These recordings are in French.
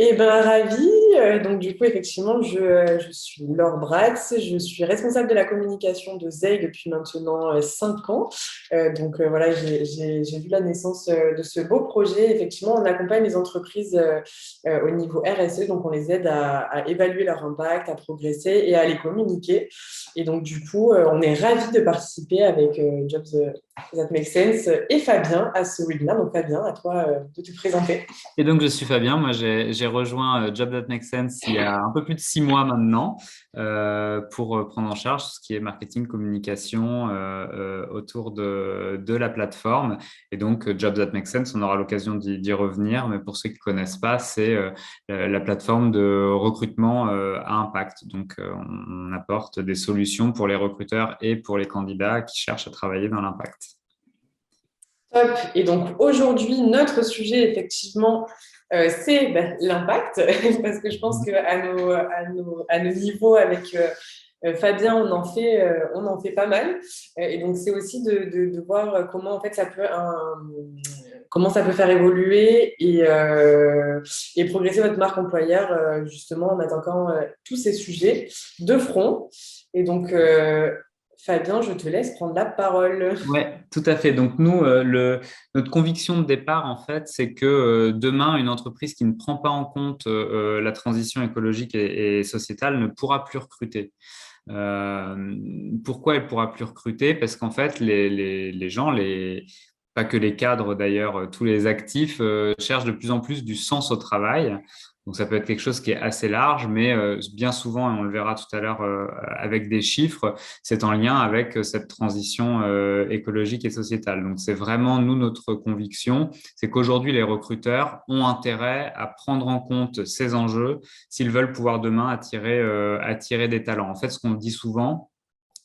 Eh ben, ravie. Donc, du coup, effectivement, je suis Laure Brax. Je suis responsable de la communication de Zeig depuis maintenant 5 ans. Voilà, j'ai vu la naissance de ce beau projet. Effectivement, on accompagne les entreprises au niveau RSE. Donc, on les aide à évaluer leur impact, à progresser et à les communiquer. Et donc, du coup, on est ravis de participer avec Jobs That Make Sense et Fabien à ce webinaire. Donc, Fabien, à toi de te présenter. Et donc, je suis Fabien. Moi, j'ai rejoint Job That Makes Sense il y a un peu plus de 6 mois maintenant pour prendre en charge ce qui est marketing, communication autour de la plateforme. Et donc, Job That Makes Sense, on aura l'occasion d'y revenir. Mais pour ceux qui ne connaissent pas, c'est la plateforme de recrutement à impact. Donc, on apporte des solutions pour les recruteurs et pour les candidats qui cherchent à travailler dans l'impact. Top. Et donc aujourd'hui, notre sujet, effectivement, c'est l'impact, parce que je pense qu'à nos niveaux avec Fabien, on en fait pas mal. Et donc c'est aussi de voir comment en fait comment ça peut faire évoluer et progresser votre marque employeur justement en attaquant tous ces sujets de front. Et donc Fabien, je te laisse prendre la parole. Ouais, tout à fait. Donc nous, notre conviction de départ, en fait, c'est que demain, une entreprise qui ne prend pas en compte la transition écologique et sociétale ne pourra plus recruter. Pourquoi elle pourra plus recruter? Parce qu'en fait, les gens, pas que les cadres d'ailleurs, tous les actifs cherchent de plus en plus du sens au travail. Donc ça peut être quelque chose qui est assez large, mais bien souvent, et on le verra tout à l'heure avec des chiffres, c'est en lien avec cette transition écologique et sociétale. Donc c'est vraiment, nous, notre conviction, c'est qu'aujourd'hui, les recruteurs ont intérêt à prendre en compte ces enjeux s'ils veulent pouvoir demain attirer des talents. En fait, ce qu'on dit souvent,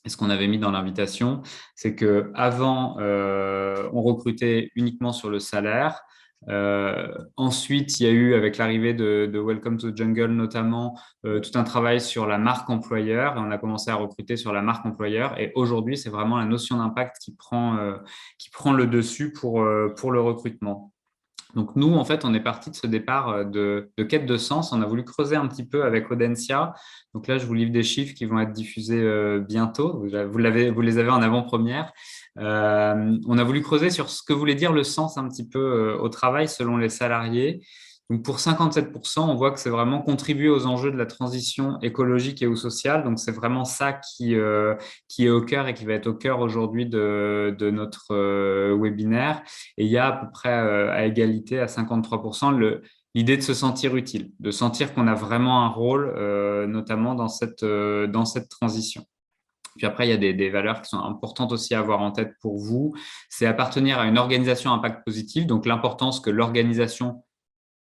et ce qu'on avait mis dans l'invitation, c'est que avant, on recrutait uniquement sur le salaire. Ensuite, il y a eu, avec l'arrivée de Welcome to the Jungle notamment, tout un travail sur la marque employeur. Et on a commencé à recruter sur la marque employeur. Et aujourd'hui, c'est vraiment la notion d'impact qui prend le dessus pour le recrutement. Donc nous, en fait, on est parti de ce départ de quête de sens. On a voulu creuser un petit peu avec Audencia. Donc là, je vous livre des chiffres qui vont être diffusés bientôt. Vous les avez en avant-première. On a voulu creuser sur ce que voulait dire le sens un petit peu au travail selon les salariés. Donc pour 57%, on voit que c'est vraiment contribuer aux enjeux de la transition écologique et ou sociale. Donc c'est vraiment ça qui est au cœur et qui va être au cœur aujourd'hui de notre webinaire. Et il y a à peu près à égalité, à 53%, l'idée de se sentir utile, de sentir qu'on a vraiment un rôle, notamment dans cette transition. Puis après, il y a des valeurs qui sont importantes aussi à avoir en tête pour vous. C'est appartenir à une organisation à impact positif, donc l'importance que l'organisation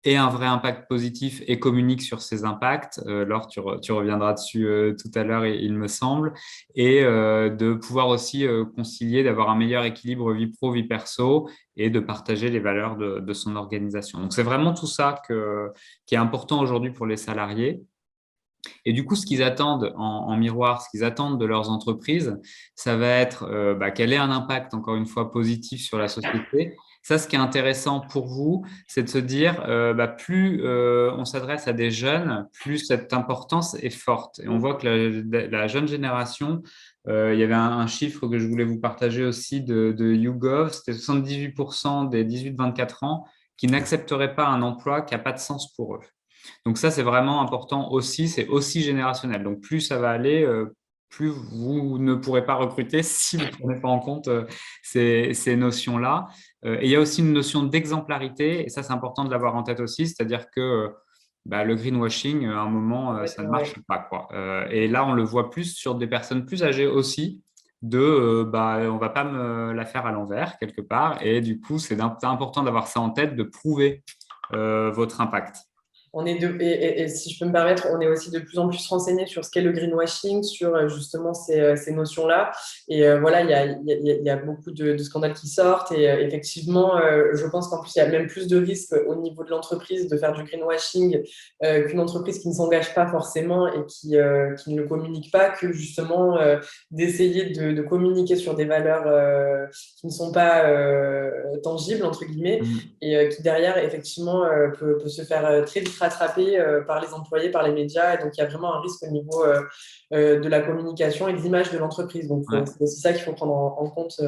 ait un vrai impact positif et communique sur ses impacts. Laure, tu reviendras dessus tout à l'heure, il me semble. Et de pouvoir aussi concilier, d'avoir un meilleur équilibre vie pro, vie perso et de partager les valeurs de son organisation. Donc, c'est vraiment tout ça qui est important aujourd'hui pour les salariés. Et du coup, ce qu'ils attendent en miroir, ce qu'ils attendent de leurs entreprises, ça va être quel est un impact, encore une fois, positif sur la société. Ça, ce qui est intéressant pour vous, c'est de se dire, plus on s'adresse à des jeunes, plus cette importance est forte. Et on voit que la jeune génération, il y avait un chiffre que je voulais vous partager aussi de YouGov, c'était 78% des 18-24 ans qui n'accepteraient pas un emploi qui n'a pas de sens pour eux. Donc ça, c'est vraiment important aussi, c'est aussi générationnel. Donc plus ça va aller, plus vous ne pourrez pas recruter si vous ne prenez pas en compte ces notions-là. Et il y a aussi une notion d'exemplarité, et ça, c'est important de l'avoir en tête aussi, c'est-à-dire que le greenwashing, à un moment, ça ne Complètement, marche ouais. pas, quoi. Et là, on le voit plus sur des personnes plus âgées aussi, on va pas me la faire à l'envers, quelque part. Et du coup, c'est important d'avoir ça en tête, de prouver votre impact. Et si je peux me permettre, on est aussi de plus en plus renseigné sur ce qu'est le greenwashing, sur justement ces notions-là. Et voilà, il y a beaucoup de scandales qui sortent. Et effectivement, je pense qu'en plus, il y a même plus de risques au niveau de l'entreprise de faire du greenwashing qu'une entreprise qui ne s'engage pas forcément et qui ne le communique pas, que justement d'essayer de communiquer sur des valeurs qui ne sont pas tangibles, entre guillemets, Mhm. et qui derrière, effectivement, peut se faire très vite rattrapé par les employés, par les médias. Et donc, il y a vraiment un risque au niveau de la communication et de l'image de l'entreprise. Donc, Ouais. c'est aussi ça qu'il faut prendre en compte.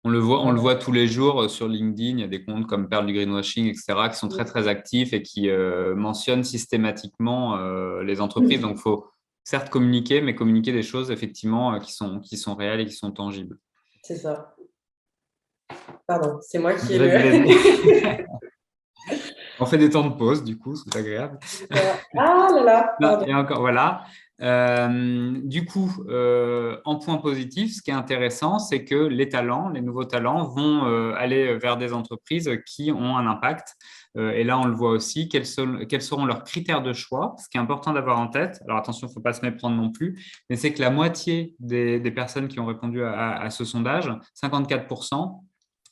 On le voit tous les jours sur LinkedIn. Il y a des comptes comme Perle du Greenwashing, etc., qui sont très, très actifs et qui mentionnent systématiquement les entreprises. Donc, il faut certes communiquer, mais communiquer des choses, effectivement, qui sont réelles et qui sont tangibles. C'est ça. Pardon, c'est moi qui ai Vas-y, vas-y. On fait des temps de pause, du coup, c'est agréable. Ah là là, Non, pardon. et encore, voilà. Du coup, en point positif, ce qui est intéressant, c'est que les talents, les nouveaux talents vont aller vers des entreprises qui ont un impact. Et là, on le voit aussi, quels seront leurs critères de choix. Ce qui est important d'avoir en tête, alors attention, il ne faut pas se méprendre non plus, mais c'est que la moitié des personnes qui ont répondu à ce sondage, 54%,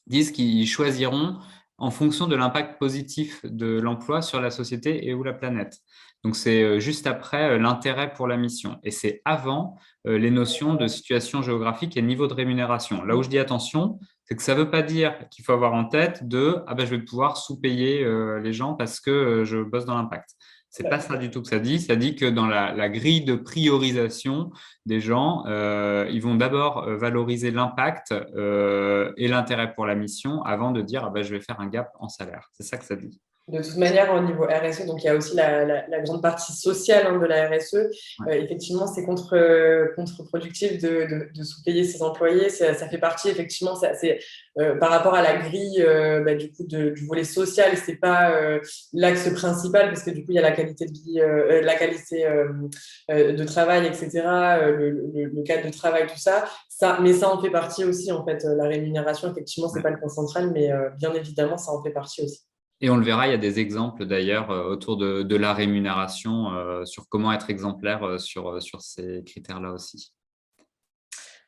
disent qu'ils choisiront en fonction de l'impact positif de l'emploi sur la société et ou la planète. Donc, c'est juste après l'intérêt pour la mission. Et c'est avant les notions de situation géographique et niveau de rémunération. Là où je dis attention, c'est que ça ne veut pas dire qu'il faut avoir en tête de ah ben, je vais pouvoir sous-payer les gens parce que je bosse dans l'impact. C'est pas ça du tout que ça dit. Ça dit que dans la grille de priorisation des gens, ils vont d'abord valoriser l'impact et l'intérêt pour la mission avant de dire ah ben, je vais faire un gap en salaire. C'est ça que ça dit. De toute manière, au niveau RSE, donc il y a aussi la grande partie sociale de la RSE. Ouais. Effectivement, c'est contre-productif de sous-payer ses employés. Ça fait partie, effectivement, par rapport à la grille du coup, du volet social, c'est pas l'axe principal parce que du coup, il y a la qualité de vie, la qualité de travail, etc., le cadre de travail, tout ça. Mais ça en fait partie aussi, en fait. La rémunération, effectivement, c'est Ouais. pas le point central, mais bien évidemment, ça en fait partie aussi. Et on le verra, il y a des exemples d'ailleurs autour de la rémunération sur comment être exemplaire sur ces critères-là aussi.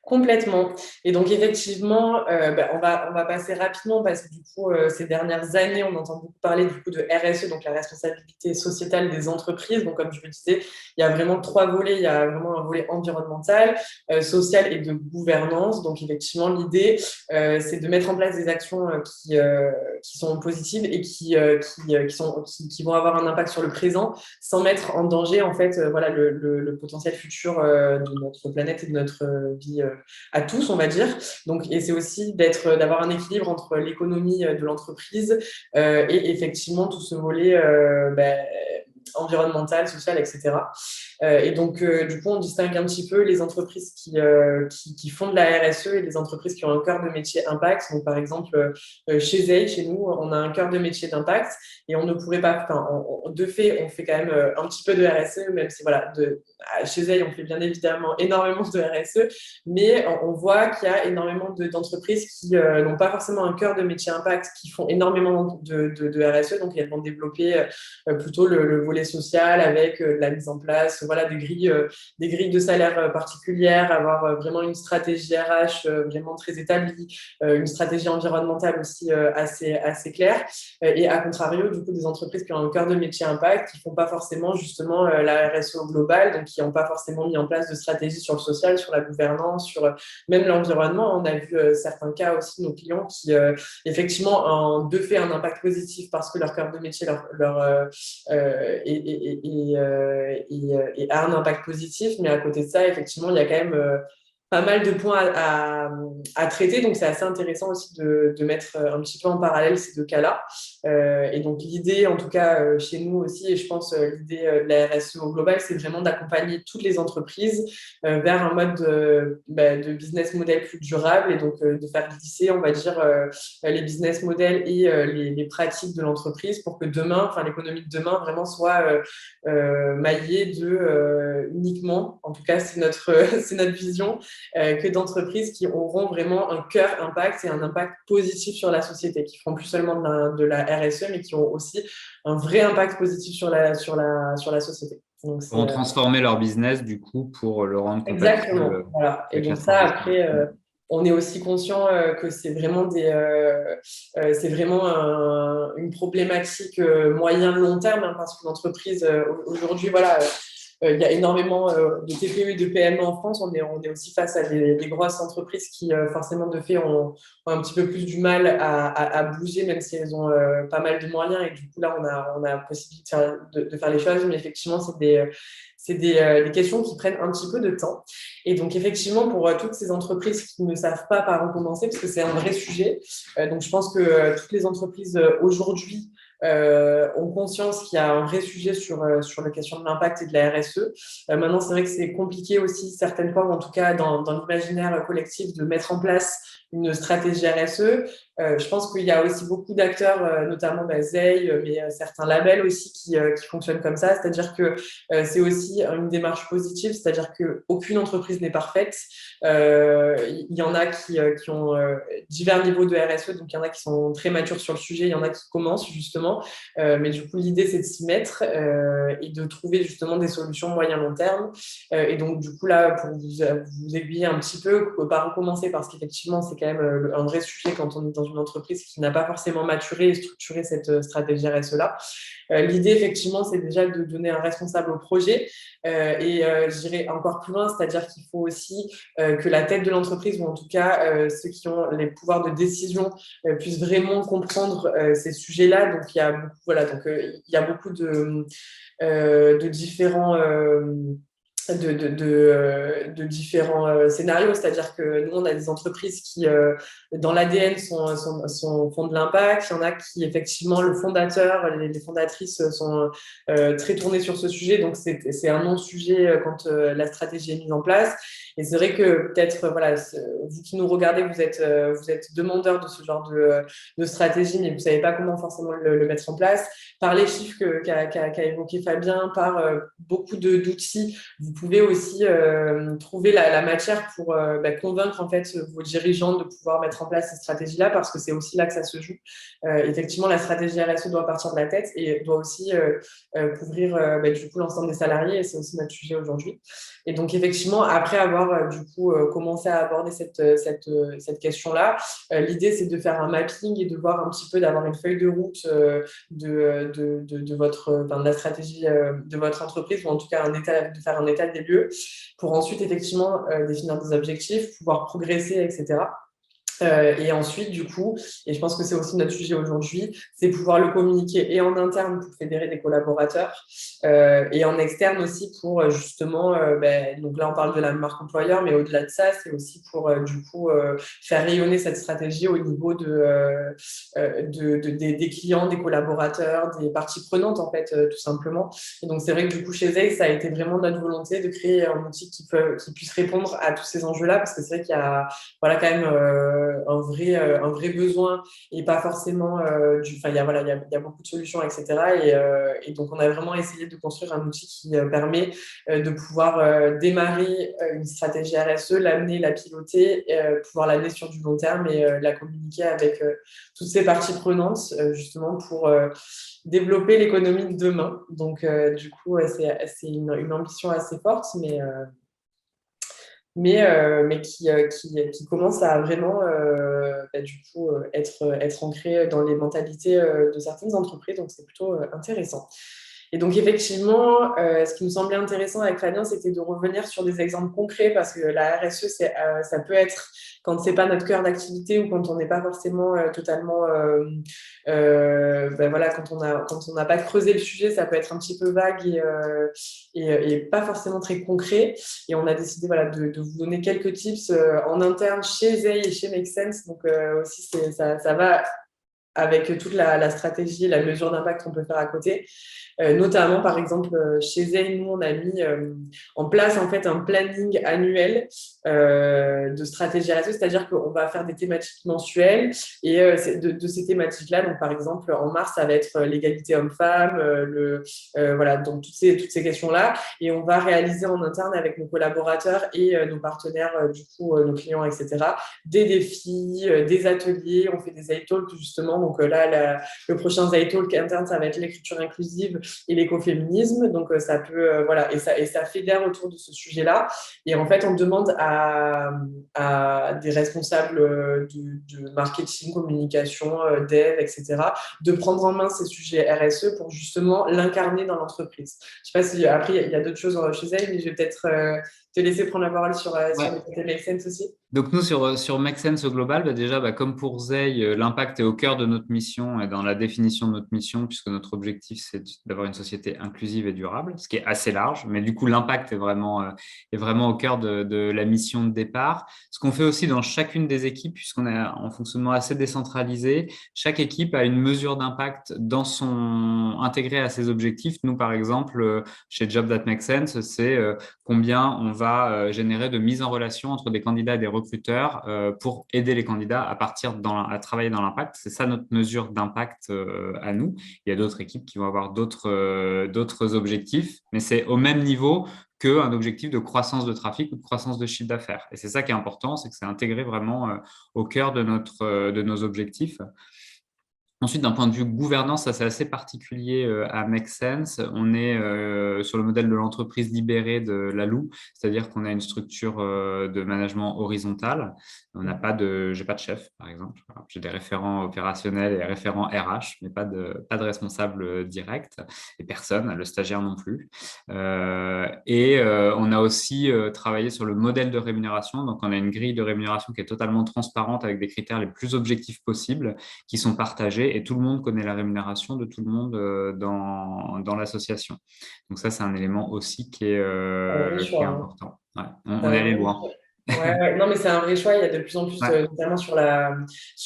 Complètement. Et donc, effectivement, on va passer rapidement parce que du coup, ces dernières années, on entend beaucoup parler du coup de RSE, donc la responsabilité sociétale des entreprises. Donc, comme je le disais, il y a vraiment trois volets. Il y a vraiment un volet environnemental, social et de gouvernance. Donc, effectivement, l'idée, c'est de mettre en place des actions qui sont positives et qui vont avoir un impact sur le présent sans mettre en danger, en fait, voilà, le potentiel futur de notre planète et de notre vie à tous, on va dire. Donc, et c'est aussi d'avoir un équilibre entre l'économie de l'entreprise et effectivement tout ce volet environnemental, social, etc. Et donc, du coup, on distingue un petit peu les entreprises qui font de la RSE et les entreprises qui ont un cœur de métier impact. Donc, par exemple, chez Zay, chez nous, on a un cœur de métier d'impact et on ne pourrait pas, de fait, on fait quand même un petit peu de RSE, même si, voilà, chez Zay, on fait bien évidemment énormément de RSE, mais on voit qu'il y a énormément d'entreprises qui n'ont pas forcément un cœur de métier impact, qui font énormément de RSE, donc elles vont développer plutôt le volet social avec la mise en place voilà, des grilles de salaire particulières, avoir vraiment une stratégie RH vraiment très établie, une stratégie environnementale aussi assez claire. Et à contrario, du coup, des entreprises qui ont un cœur de métier impact, qui ne font pas forcément justement la RSE au global, donc qui n'ont pas forcément mis en place de stratégie sur le social, sur la gouvernance, sur même l'environnement. On a vu certains cas aussi, nos clients qui effectivement ont de fait un impact positif parce que leur cœur de métier et a un impact positif, mais à côté de ça, effectivement, il y a quand même pas mal de points à traiter, donc c'est assez intéressant aussi de mettre un petit peu en parallèle ces deux cas-là. Et donc l'idée, en tout cas chez nous aussi, et je pense l'idée de la RSE au global, c'est vraiment d'accompagner toutes les entreprises vers un mode de business model plus durable et donc de faire glisser, on va dire, les business models et les pratiques de l'entreprise pour que demain, enfin l'économie de demain vraiment soit maillée uniquement, en tout cas c'est c'est notre vision, que d'entreprises qui auront vraiment un cœur impact et un impact positif sur la société, qui feront plus seulement de la RSE, mais qui ont aussi un vrai impact positif sur la société. Donc, Ils vont transformer leur business, du coup, pour le rendre exactement. compatible Voilà. Et avec la donc ça, transition. après, on est aussi conscient que c'est vraiment une problématique moyen-long terme, hein, parce qu'une entreprise, aujourd'hui, voilà, il y a énormément de TPE et de PME en France. On est aussi face à des grosses entreprises qui, forcément, de fait, ont un petit peu plus du mal à bouger, même si elles ont pas mal de moyens. Et du coup, là, on a la possibilité de faire les choses. Mais effectivement, c'est des questions qui prennent un petit peu de temps. Et donc, effectivement, pour toutes ces entreprises qui ne savent pas par où commencer, parce que c'est un vrai sujet, donc je pense que toutes les entreprises aujourd'hui ont conscience qu'il y a un vrai sujet sur la question de l'impact et de la RSE. Maintenant, c'est vrai que c'est compliqué aussi, certaines fois, ou en tout cas dans l'imaginaire collectif, de mettre en place une stratégie RSE. Je pense qu'il y a aussi beaucoup d'acteurs, notamment ZEI, mais certains labels aussi qui fonctionnent comme ça. C'est-à-dire que c'est aussi une démarche positive, c'est-à-dire qu'aucune entreprise n'est parfaite. Il y en a qui ont divers niveaux de RSE, donc il y en a qui sont très matures sur le sujet, il y en a qui commencent justement. Mais du coup, l'idée, c'est de s'y mettre et de trouver justement des solutions moyen-long terme. Et donc, du coup, là, pour vous aiguiller un petit peu, par où commencer, parce qu'effectivement, c'est quand même un vrai sujet quand on est dans une entreprise qui n'a pas forcément maturé et structuré cette stratégie RSE-là. L'idée, effectivement, c'est déjà de donner un responsable au projet j'irai encore plus loin, c'est-à-dire qu'il faut aussi que la tête de l'entreprise, ou en tout cas ceux qui ont les pouvoirs de décision, puissent vraiment comprendre ces sujets-là. Donc, il y a beaucoup de différents de différents scénarios, c'est-à-dire que nous, on a des entreprises qui, dans l'ADN, font de l'impact. Il y en a qui, effectivement, le fondateur, les fondatrices sont très tournées sur ce sujet, donc c'est un non-sujet quand la stratégie est mise en place. Et c'est vrai que peut-être, voilà, vous qui nous regardez, vous êtes demandeur de ce genre de stratégie, mais vous ne savez pas comment forcément le mettre en place. Par les chiffres qu'a évoqué Fabien, par beaucoup d'outils, vous pouvez aussi trouver la matière pour convaincre en fait vos dirigeants de pouvoir mettre en place ces stratégies-là, parce que c'est aussi là que ça se joue. Effectivement, la stratégie RSE doit partir de la tête et doit aussi couvrir du coup l'ensemble des salariés, et c'est aussi notre sujet aujourd'hui. Et donc effectivement, après avoir du coup commencé à aborder cette question-là, l'idée c'est de faire un mapping et de voir un petit peu, d'avoir une feuille de route de la stratégie de votre entreprise, ou en tout cas de faire un état des lieux, pour ensuite effectivement définir des objectifs, pouvoir progresser, etc. Et ensuite, du coup, et je pense que c'est aussi notre sujet aujourd'hui, c'est pouvoir le communiquer et en interne pour fédérer des collaborateurs et en externe aussi pour justement, donc là on parle de la marque employeur, mais au-delà de ça, c'est aussi pour du coup faire rayonner cette stratégie au niveau des clients, des collaborateurs, des parties prenantes en fait, tout simplement. Et donc c'est vrai que du coup chez ZEI, ça a été vraiment notre volonté de créer un outil qui puisse répondre à tous ces enjeux-là, parce que c'est vrai qu'il y a voilà, quand même un vrai besoin et pas forcément enfin, il y a beaucoup de solutions, etc. Et donc, on a vraiment essayé de construire un outil qui permet de pouvoir démarrer une stratégie RSE, l'amener, la piloter, pouvoir l'amener sur du long terme et la communiquer avec toutes ces parties prenantes, justement, pour développer l'économie de demain. Donc, du coup, c'est une ambition assez forte, mais qui commence à vraiment du coup être ancré dans les mentalités de certaines entreprises, donc c'est plutôt intéressant. Et donc effectivement, ce qui me semblait intéressant avec Fabien, c'était de revenir sur des exemples concrets, parce que la RSE, ça peut être quand c'est pas notre cœur d'activité, ou quand on n'est pas forcément totalement voilà, quand on n'a pas creusé le sujet, ça peut être un petit peu vague et pas forcément très concret. Et on a décidé voilà, de vous donner quelques tips en interne chez ZEI et chez Make Sense. Donc aussi, ça va avec toute la stratégie, la mesure d'impact qu'on peut faire à côté. Notamment, par exemple, chez ZEI, nous, on a mis en place en fait un planning annuel de stratégie RSE, c'est-à-dire qu'on va faire des thématiques mensuelles et de ces thématiques-là, donc par exemple, en mars, ça va être l'égalité homme-femme, voilà, donc toutes ces questions-là, et on va réaliser en interne avec nos collaborateurs et nos partenaires, du coup, nos clients, etc., des défis, des ateliers, on fait des iTalks justement, Donc là, le prochain Zeitalk interne, ça va être l'écriture inclusive et l'écoféminisme. Donc ça peut, voilà, et ça fédère autour de ce sujet-là. Et en fait, on demande à des responsables de marketing, communication, dev, etc., de prendre en main ces sujets RSE pour justement l'incarner dans l'entreprise. Je ne sais pas si après, il y a d'autres choses chez elle, mais je vais peut-être te laisser prendre la parole sur le côté Make Sense aussi. Donc nous, sur Make Sense au global, déjà, comme pour Zei, l'impact est au cœur de notre mission et dans la définition de notre mission, puisque notre objectif, c'est d'avoir une société inclusive et durable, ce qui est assez large, mais du coup, l'impact est vraiment au cœur de la mission de départ. Ce qu'on fait aussi dans chacune des équipes, puisqu'on a un fonctionnement assez décentralisé, chaque équipe a une mesure d'impact intégrée à ses objectifs. Nous, par exemple, chez Job That Makes Sense, c'est combien on va générer de mise en relation entre des candidats et des recruteurs pour aider les candidats à travailler dans l'impact. C'est ça notre mesure d'impact à nous. Il y a d'autres équipes qui vont avoir d'autres objectifs, mais c'est au même niveau qu'un objectif de croissance de trafic ou de croissance de chiffre d'affaires. Et c'est ça qui est important, c'est que c'est intégré vraiment au cœur de nos objectifs. Ensuite, d'un point de vue gouvernance, ça c'est assez particulier à Make Sense. On est sur le modèle de l'entreprise libérée de Lalou, c'est-à-dire qu'on a une structure de management horizontale. J'ai pas de chef, par exemple. J'ai des référents opérationnels et référents RH, mais pas de responsable direct et personne, le stagiaire non plus. On a aussi travaillé sur le modèle de rémunération. Donc, on a une grille de rémunération qui est totalement transparente avec des critères les plus objectifs possibles qui sont partagés et tout le monde connaît la rémunération de tout le monde dans l'association. Donc ça, c'est un élément aussi qui est important. Ouais. On est allé loin. Ouais. Non, mais c'est un vrai choix. Il y a de plus en plus, notamment sur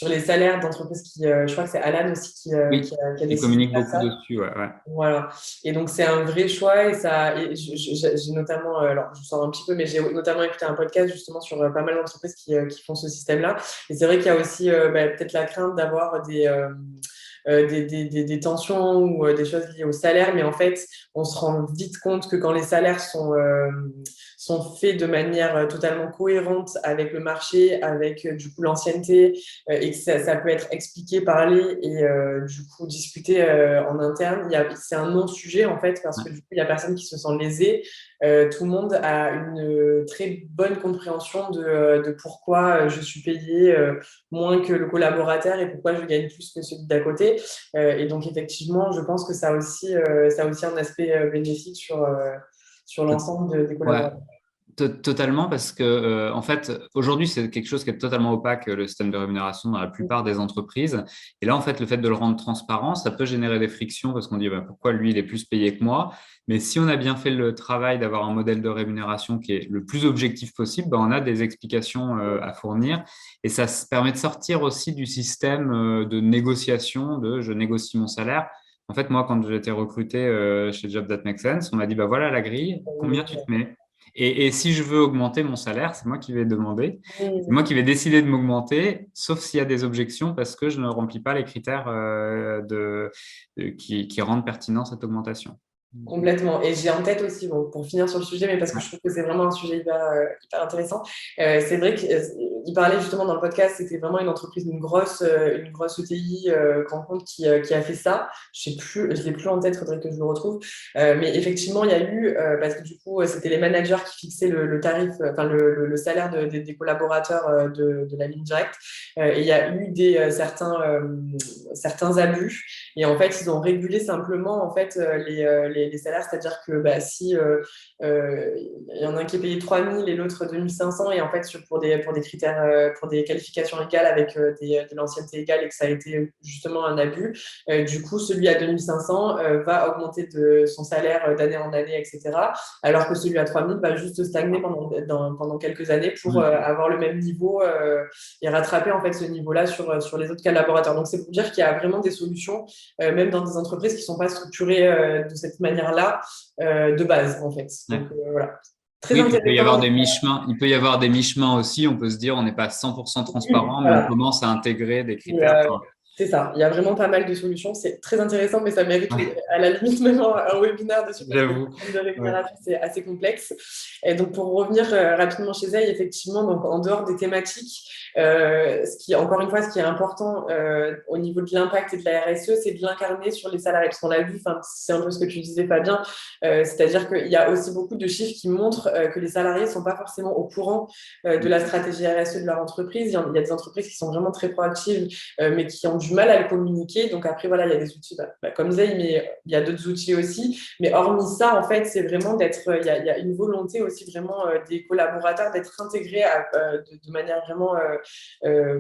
les salaires d'entreprises je crois que c'est Alan aussi qui a décidé communique de faire beaucoup ça. dessus. Voilà. Et donc, c'est un vrai choix. Et j'ai notamment, alors je sors un petit peu, mais j'ai notamment écouté un podcast justement sur pas mal d'entreprises qui font ce système-là. Et c'est vrai qu'il y a aussi peut-être la crainte d'avoir des tensions ou des choses liées au salaire, mais en fait, on se rend vite compte que quand les salaires sont faits de manière totalement cohérente avec le marché, avec du coup l'ancienneté, et que ça peut être expliqué, parlé et du coup discuté en interne, c'est un non-sujet en fait, parce que du coup, il n'y a personne qui se sent lésé. Tout le monde a une très bonne compréhension de pourquoi je suis payé moins que le collaborateur et pourquoi je gagne plus que celui d'à côté. Et donc, effectivement, je pense que ça a aussi un aspect bénéfique sur l'ensemble des collaborateurs. Totalement, parce que en fait, aujourd'hui, c'est quelque chose qui est totalement opaque, le système de rémunération dans la plupart des entreprises. Et là, en fait, le fait de le rendre transparent, ça peut générer des frictions parce qu'on dit pourquoi lui, il est plus payé que moi. Mais si on a bien fait le travail d'avoir un modèle de rémunération qui est le plus objectif possible, on a des explications à fournir. Et ça permet de sortir aussi du système de négociation, de je négocie mon salaire. En fait, moi, quand j'ai été recruté chez Job That Makes Sense, on m'a dit voilà la grille, combien tu te mets? Et si je veux augmenter mon salaire, c'est moi qui vais demander, c'est moi qui vais décider de m'augmenter, sauf s'il y a des objections parce que je ne remplis pas les critères qui rendent pertinent cette augmentation. Complètement. Et j'ai en tête aussi, bon, pour finir sur le sujet, mais parce que je trouve que c'est vraiment un sujet hyper intéressant, c'est vrai qu'il parlait justement dans le podcast, c'était vraiment une entreprise, une grosse ETI, grand compte qui a fait ça. Je l'ai plus en tête, faudrait que je le retrouve. Mais effectivement, il y a eu, parce que du coup, c'était les managers qui fixaient le tarif, enfin le salaire des collaborateurs de la ligne directe. Et il y a eu certains abus. Et en fait, ils ont régulé simplement en fait, les salaires, c'est-à-dire que si il y en a un qui est payé 3 000 et l'autre 2 500, et en fait, pour des critères, pour des qualifications égales avec de l'ancienneté égale et que ça a été justement un abus, du coup, celui à 2 500 va augmenter de son salaire d'année en année, etc. Alors que celui à 3 000 va juste stagner pendant quelques années pour avoir le même niveau et rattraper en fait ce niveau-là sur les autres collaborateurs. Donc, c'est pour dire qu'il y a vraiment des solutions même dans des entreprises qui ne sont pas structurées de cette manière-là, de base, en fait. Donc, voilà. Très oui, intéressant. il peut y avoir des mi-chemins. Il peut y avoir des mi-chemins aussi. On peut se dire, on n'est pas 100% transparent, mais voilà. on commence à intégrer des critères. C'est ça, il y a vraiment pas mal de solutions. C'est très intéressant, mais ça mérite Ouais, à la limite même un webinaire dessus parce que le j'avoue. système de Ouais. rémunération, c'est assez complexe. Et donc, pour revenir rapidement chez elle, effectivement, donc, en dehors des thématiques, encore une fois, ce qui est important au niveau de l'impact et de la RSE, c'est de l'incarner sur les salariés. Parce qu'on l'a vu, c'est un peu ce que tu disais, Fabien, c'est-à-dire qu'il y a aussi beaucoup de chiffres qui montrent que les salariés ne sont pas forcément au courant de la stratégie RSE de leur entreprise. Il y a des entreprises qui sont vraiment très proactives mais qui ont du mal à le communiquer. Donc après, voilà, il y a des outils comme Zei, mais il y a d'autres outils aussi. Mais hormis ça, en fait, c'est vraiment il y a une volonté aussi vraiment des collaborateurs d'être intégrés de manière vraiment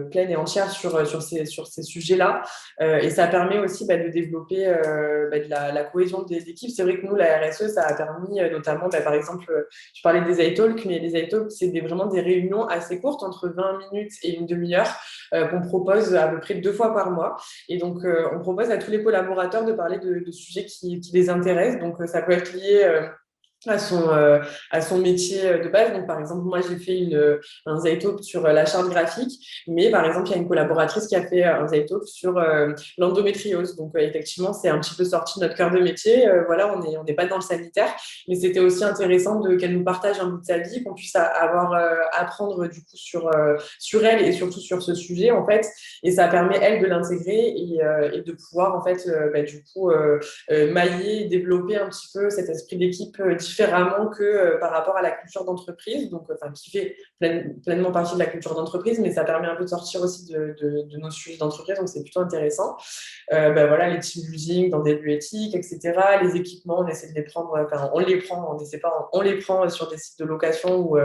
pleine et entière sur ces sujets-là. Et ça permet aussi de développer de la cohésion des équipes. C'est vrai que nous, la RSE, ça a permis notamment, par exemple, je parlais des iTalks, mais les iTalks, c'est vraiment des réunions assez courtes, entre 20 minutes et une demi-heure, qu'on propose à peu près 2 fois par mois. Et donc, on propose à tous les collaborateurs de parler de sujets qui les intéressent. Donc, ça peut être lié à son métier de base. Donc, par exemple, moi, j'ai fait un Zaytalk sur la charte graphique, mais par exemple, il y a une collaboratrice qui a fait un Zaytalk sur l'endométriose. Donc, effectivement, c'est un petit peu sorti de notre cœur de métier. Voilà, on n'est pas dans le sanitaire, mais c'était aussi intéressant qu'elle nous partage un bout de sa vie, qu'on puisse apprendre du coup sur elle et surtout sur ce sujet, en fait. Et ça permet, elle, de l'intégrer et de pouvoir, en fait, du coup, mailler, développer un petit peu cet esprit d'équipe différemment que par rapport à la culture d'entreprise, donc qui fait pleinement partie de la culture d'entreprise, mais ça permet un peu de sortir aussi de nos sujets d'entreprise, donc c'est plutôt intéressant. Voilà, les team building dans des lieux éthiques, etc. Les équipements, on essaie de les prendre, on les prend, on essaie pas, on les prend sur des sites de location ou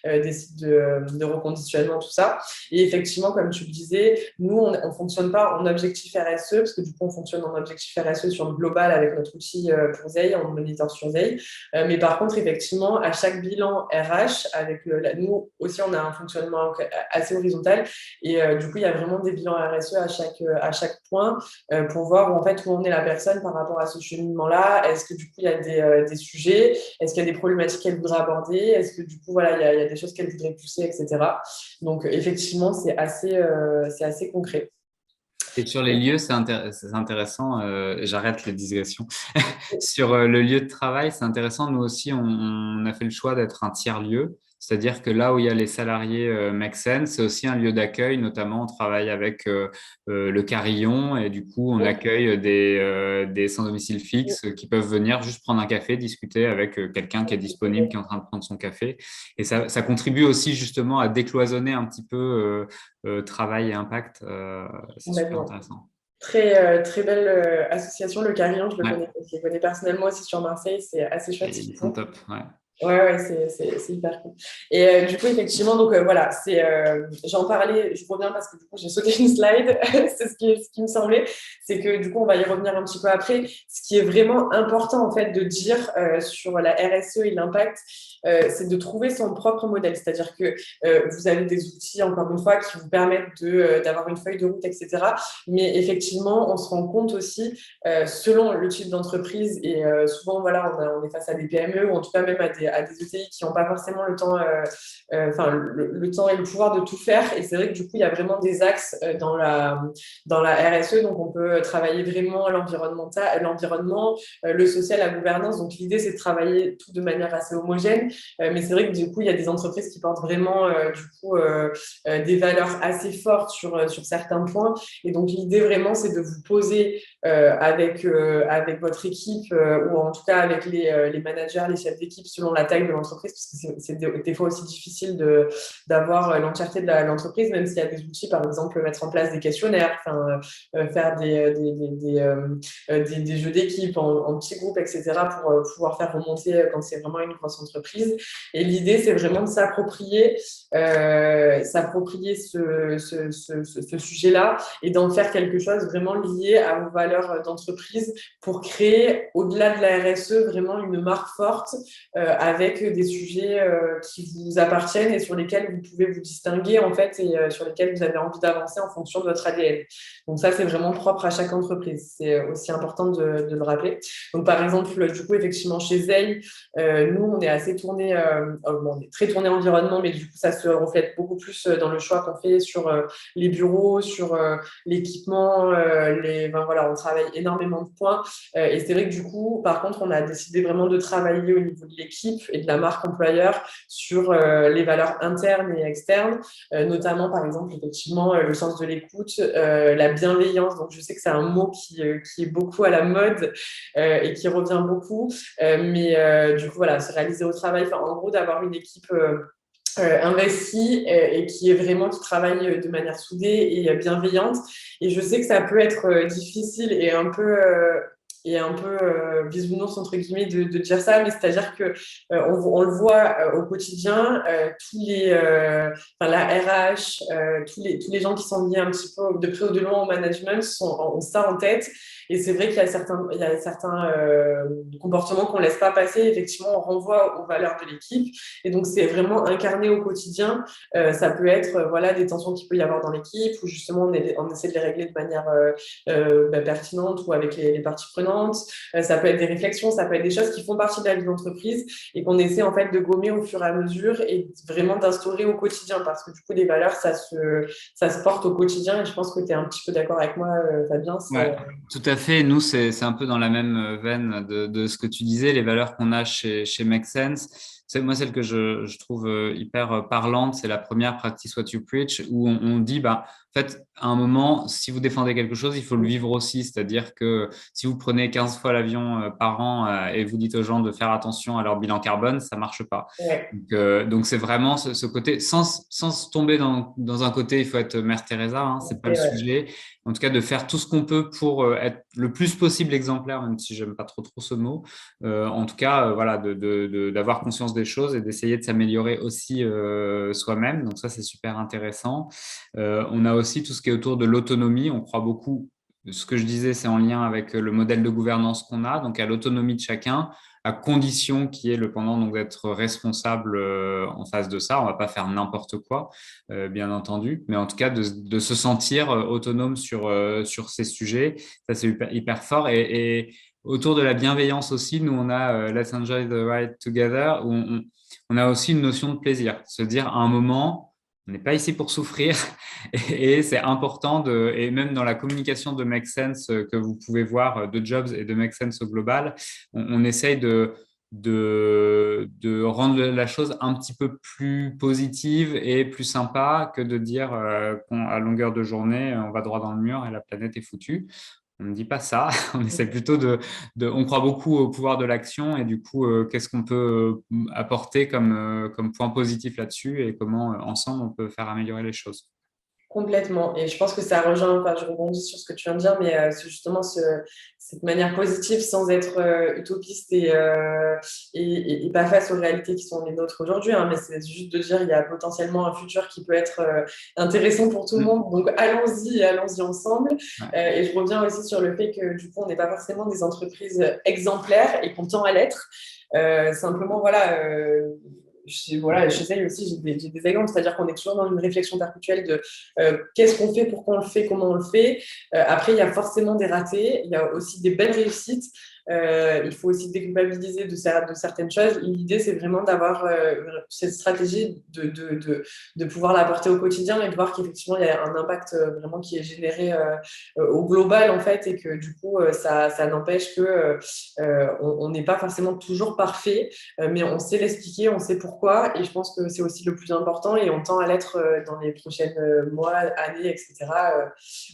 des sites de reconditionnement, tout ça. Et effectivement, comme tu le disais, nous, on ne fonctionne pas en objectif RSE, parce que du coup, on fonctionne en objectif RSE sur le global avec notre outil pour Zei, on monitor sur Zei. Mais par contre, effectivement, à chaque bilan RH, nous aussi, on a un fonctionnement assez horizontal. Et du coup, il y a vraiment des bilans RSE à chaque point pour voir en fait, où en est la personne par rapport à ce cheminement-là. Est-ce que du coup, il y a des sujets? Est-ce qu'il y a des problématiques qu'elle voudrait aborder? Est-ce que du coup, voilà, il y a des choses qu'elle voudrait pousser, etc. Donc, effectivement, c'est assez concret. Et sur les lieux, c'est intéressant. J'arrête les digressions. Sur le lieu de travail, c'est intéressant. Nous aussi, on a fait le choix d'être un tiers-lieu. C'est-à-dire que là où il y a les salariés Maxen, c'est aussi un lieu d'accueil. Notamment, on travaille avec le Carillon et du coup, on accueille des sans-domicile fixe qui peuvent venir juste prendre un café, discuter avec quelqu'un qui est disponible, qui est en train de prendre son café. Et ça contribue aussi justement à décloisonner un petit peu travail et impact. C'est super Complètement. intéressant. Très belle association, le Carillon, Ouais, je le connais personnellement aussi sur Marseille, c'est assez chouette et ce qu'ils ils sont font. top. Ouais. Ouais, c'est hyper cool. Et du coup, effectivement, donc voilà, j'en parlais, je reviens parce que du coup, j'ai sauté une slide, c'est ce qui me semblait, c'est que du coup, on va y revenir un petit peu après. Ce qui est vraiment important, en fait, de dire sur la RSE et l'impact, c'est de trouver son propre modèle. C'est-à-dire que vous avez des outils, encore une fois, qui vous permettent d'avoir une feuille de route, etc. Mais effectivement, on se rend compte aussi, selon le type d'entreprise, et souvent, voilà, on est face à des PME, ou en tout cas même à des ETI qui n'ont pas forcément le temps, le temps et le pouvoir de tout faire. Et c'est vrai que du coup, il y a vraiment des axes dans la RSE. Donc, on peut travailler vraiment l'environnement, le social, la gouvernance. Donc, l'idée, c'est de travailler tout de manière assez homogène. Mais c'est vrai que du coup, il y a des entreprises qui portent vraiment des valeurs assez fortes sur certains points. Et donc, l'idée vraiment, c'est de vous poser avec votre équipe ou en tout cas avec les managers, les chefs d'équipe selon la taille de l'entreprise, parce que c'est des fois aussi difficile d'avoir l'entièreté de l'entreprise, même s'il y a des outils, par exemple, mettre en place des questionnaires, faire des jeux d'équipe en petits groupes, etc., pour pouvoir faire remonter quand c'est vraiment une grosse entreprise. Et l'idée, c'est vraiment de s'approprier ce sujet-là et d'en faire quelque chose vraiment lié à vos valeurs d'entreprise pour créer, au-delà de la RSE, vraiment une marque forte avec des sujets qui vous appartiennent et sur lesquels vous pouvez vous distinguer en fait et sur lesquels vous avez envie d'avancer en fonction de votre ADN. Donc ça, c'est vraiment propre à chaque entreprise. C'est aussi important de le rappeler. Donc par exemple, du coup, effectivement, chez Zeil, nous, on est assez tourné, on est très tourné environnement, mais du coup, ça se reflète beaucoup plus dans le choix qu'on fait sur les bureaux, sur l'équipement, voilà, on travaille énormément de points. Et c'est vrai que du coup, par contre, on a décidé vraiment de travailler au niveau de l'équipe et de la marque employeur sur les valeurs internes et externes, notamment, par exemple, effectivement, le sens de l'écoute, la bienveillance. Donc, je sais que c'est un mot qui est beaucoup à la mode et qui revient beaucoup. Mais du coup, voilà, se réaliser au travail, enfin, en gros, d'avoir une équipe investie et qui travaille de manière soudée et bienveillante. Et je sais que ça peut être difficile et un peu bisounours entre guillemets de dire ça, mais c'est-à-dire que on le voit au quotidien, enfin, la RH, tous les gens qui sont liés un petit peu de près ou de loin au management ont ça en tête. Et c'est vrai qu'il y a certains comportements qu'on ne laisse pas passer. Effectivement, on renvoie aux valeurs de l'équipe. Et donc, c'est vraiment incarné au quotidien. Ça peut être voilà, des tensions qu'il peut y avoir dans l'équipe où justement on essaie de les régler de manière pertinente ou avec les parties prenantes. Ça peut être des réflexions, ça peut être des choses qui font partie de la vie d'entreprise et qu'on essaie en fait de gommer au fur et à mesure et vraiment d'instaurer au quotidien parce que du coup, les valeurs, ça se porte au quotidien et je pense que tu es un petit peu d'accord avec moi, Fabien. Ouais, tout à fait. Nous, c'est un peu dans la même veine de ce que tu disais, les valeurs qu'on a chez Make Sense. C'est moi celle que je trouve hyper parlante, c'est la première Practice What You Preach, où on dit, bah, en fait, à un moment, si vous défendez quelque chose, il faut le vivre aussi. C'est-à-dire que si vous prenez 15 fois l'avion par an et vous dites aux gens de faire attention à leur bilan carbone, ça marche pas. Ouais, Donc c'est vraiment ce côté, sans tomber dans un côté, il faut être Mère Teresa, hein, c'est pas le et ouais, sujet. En tout cas, de faire tout ce qu'on peut pour être le plus possible exemplaire, même si j'aime pas trop ce mot. En tout cas, voilà, d'avoir conscience des choses et d'essayer de s'améliorer aussi soi-même. Donc ça, c'est super intéressant. On a aussi tout ce qui est autour de l'autonomie. On croit beaucoup. Ce que je disais, c'est en lien avec le modèle de gouvernance qu'on a, donc à l'autonomie de chacun, à condition qu'il y ait le pendant donc d'être responsable en face de ça. On va pas faire n'importe quoi, bien entendu, mais en tout cas de se sentir autonome sur ces sujets, ça c'est hyper fort. Et autour de la bienveillance aussi, nous on a Let's Enjoy the Ride Together, où on a aussi une notion de plaisir, se dire à un moment, on n'est pas ici pour souffrir et c'est important et même dans la communication de Make Sense que vous pouvez voir de Jobs et de Make Sense au global, on essaye de rendre la chose un petit peu plus positive et plus sympa que de dire qu'à longueur de journée, on va droit dans le mur et la planète est foutue. On ne dit pas ça, on essaie plutôt on croit beaucoup au pouvoir de l'action et du coup, qu'est-ce qu'on peut apporter comme point positif là-dessus et comment ensemble on peut faire améliorer les choses. complètement. Et je pense que ça rejoint, enfin, je rebondis sur ce que tu viens de dire, mais c'est justement cette manière positive sans être utopiste et pas face aux réalités qui sont les nôtres aujourd'hui, hein, mais c'est juste de dire il y a potentiellement un futur qui peut être intéressant pour tout le Mm. monde. Donc allons-y et allons-y ensemble. Ouais. Et je reviens aussi sur le fait que du coup, on n'est pas forcément des entreprises exemplaires et qu'on tend à l'être. Simplement, voilà, voilà, j'essaye aussi, j'ai des exemples, c'est-à-dire qu'on est toujours dans une réflexion perpétuelle de qu'est-ce qu'on fait, pourquoi on le fait, comment on le fait. Après, il y a forcément des ratés, il y a aussi des belles réussites. Il faut aussi déculpabiliser de certaines choses. L'idée, c'est vraiment d'avoir cette stratégie de pouvoir l'apporter au quotidien et de voir qu'effectivement, il y a un impact vraiment qui est généré au global, en fait, et que du coup, ça n'empêche que on n'est pas forcément toujours parfait, mais on sait l'expliquer, on sait pourquoi, et je pense que c'est aussi le plus important, et on tend à l'être dans les prochaines mois, années, etc.,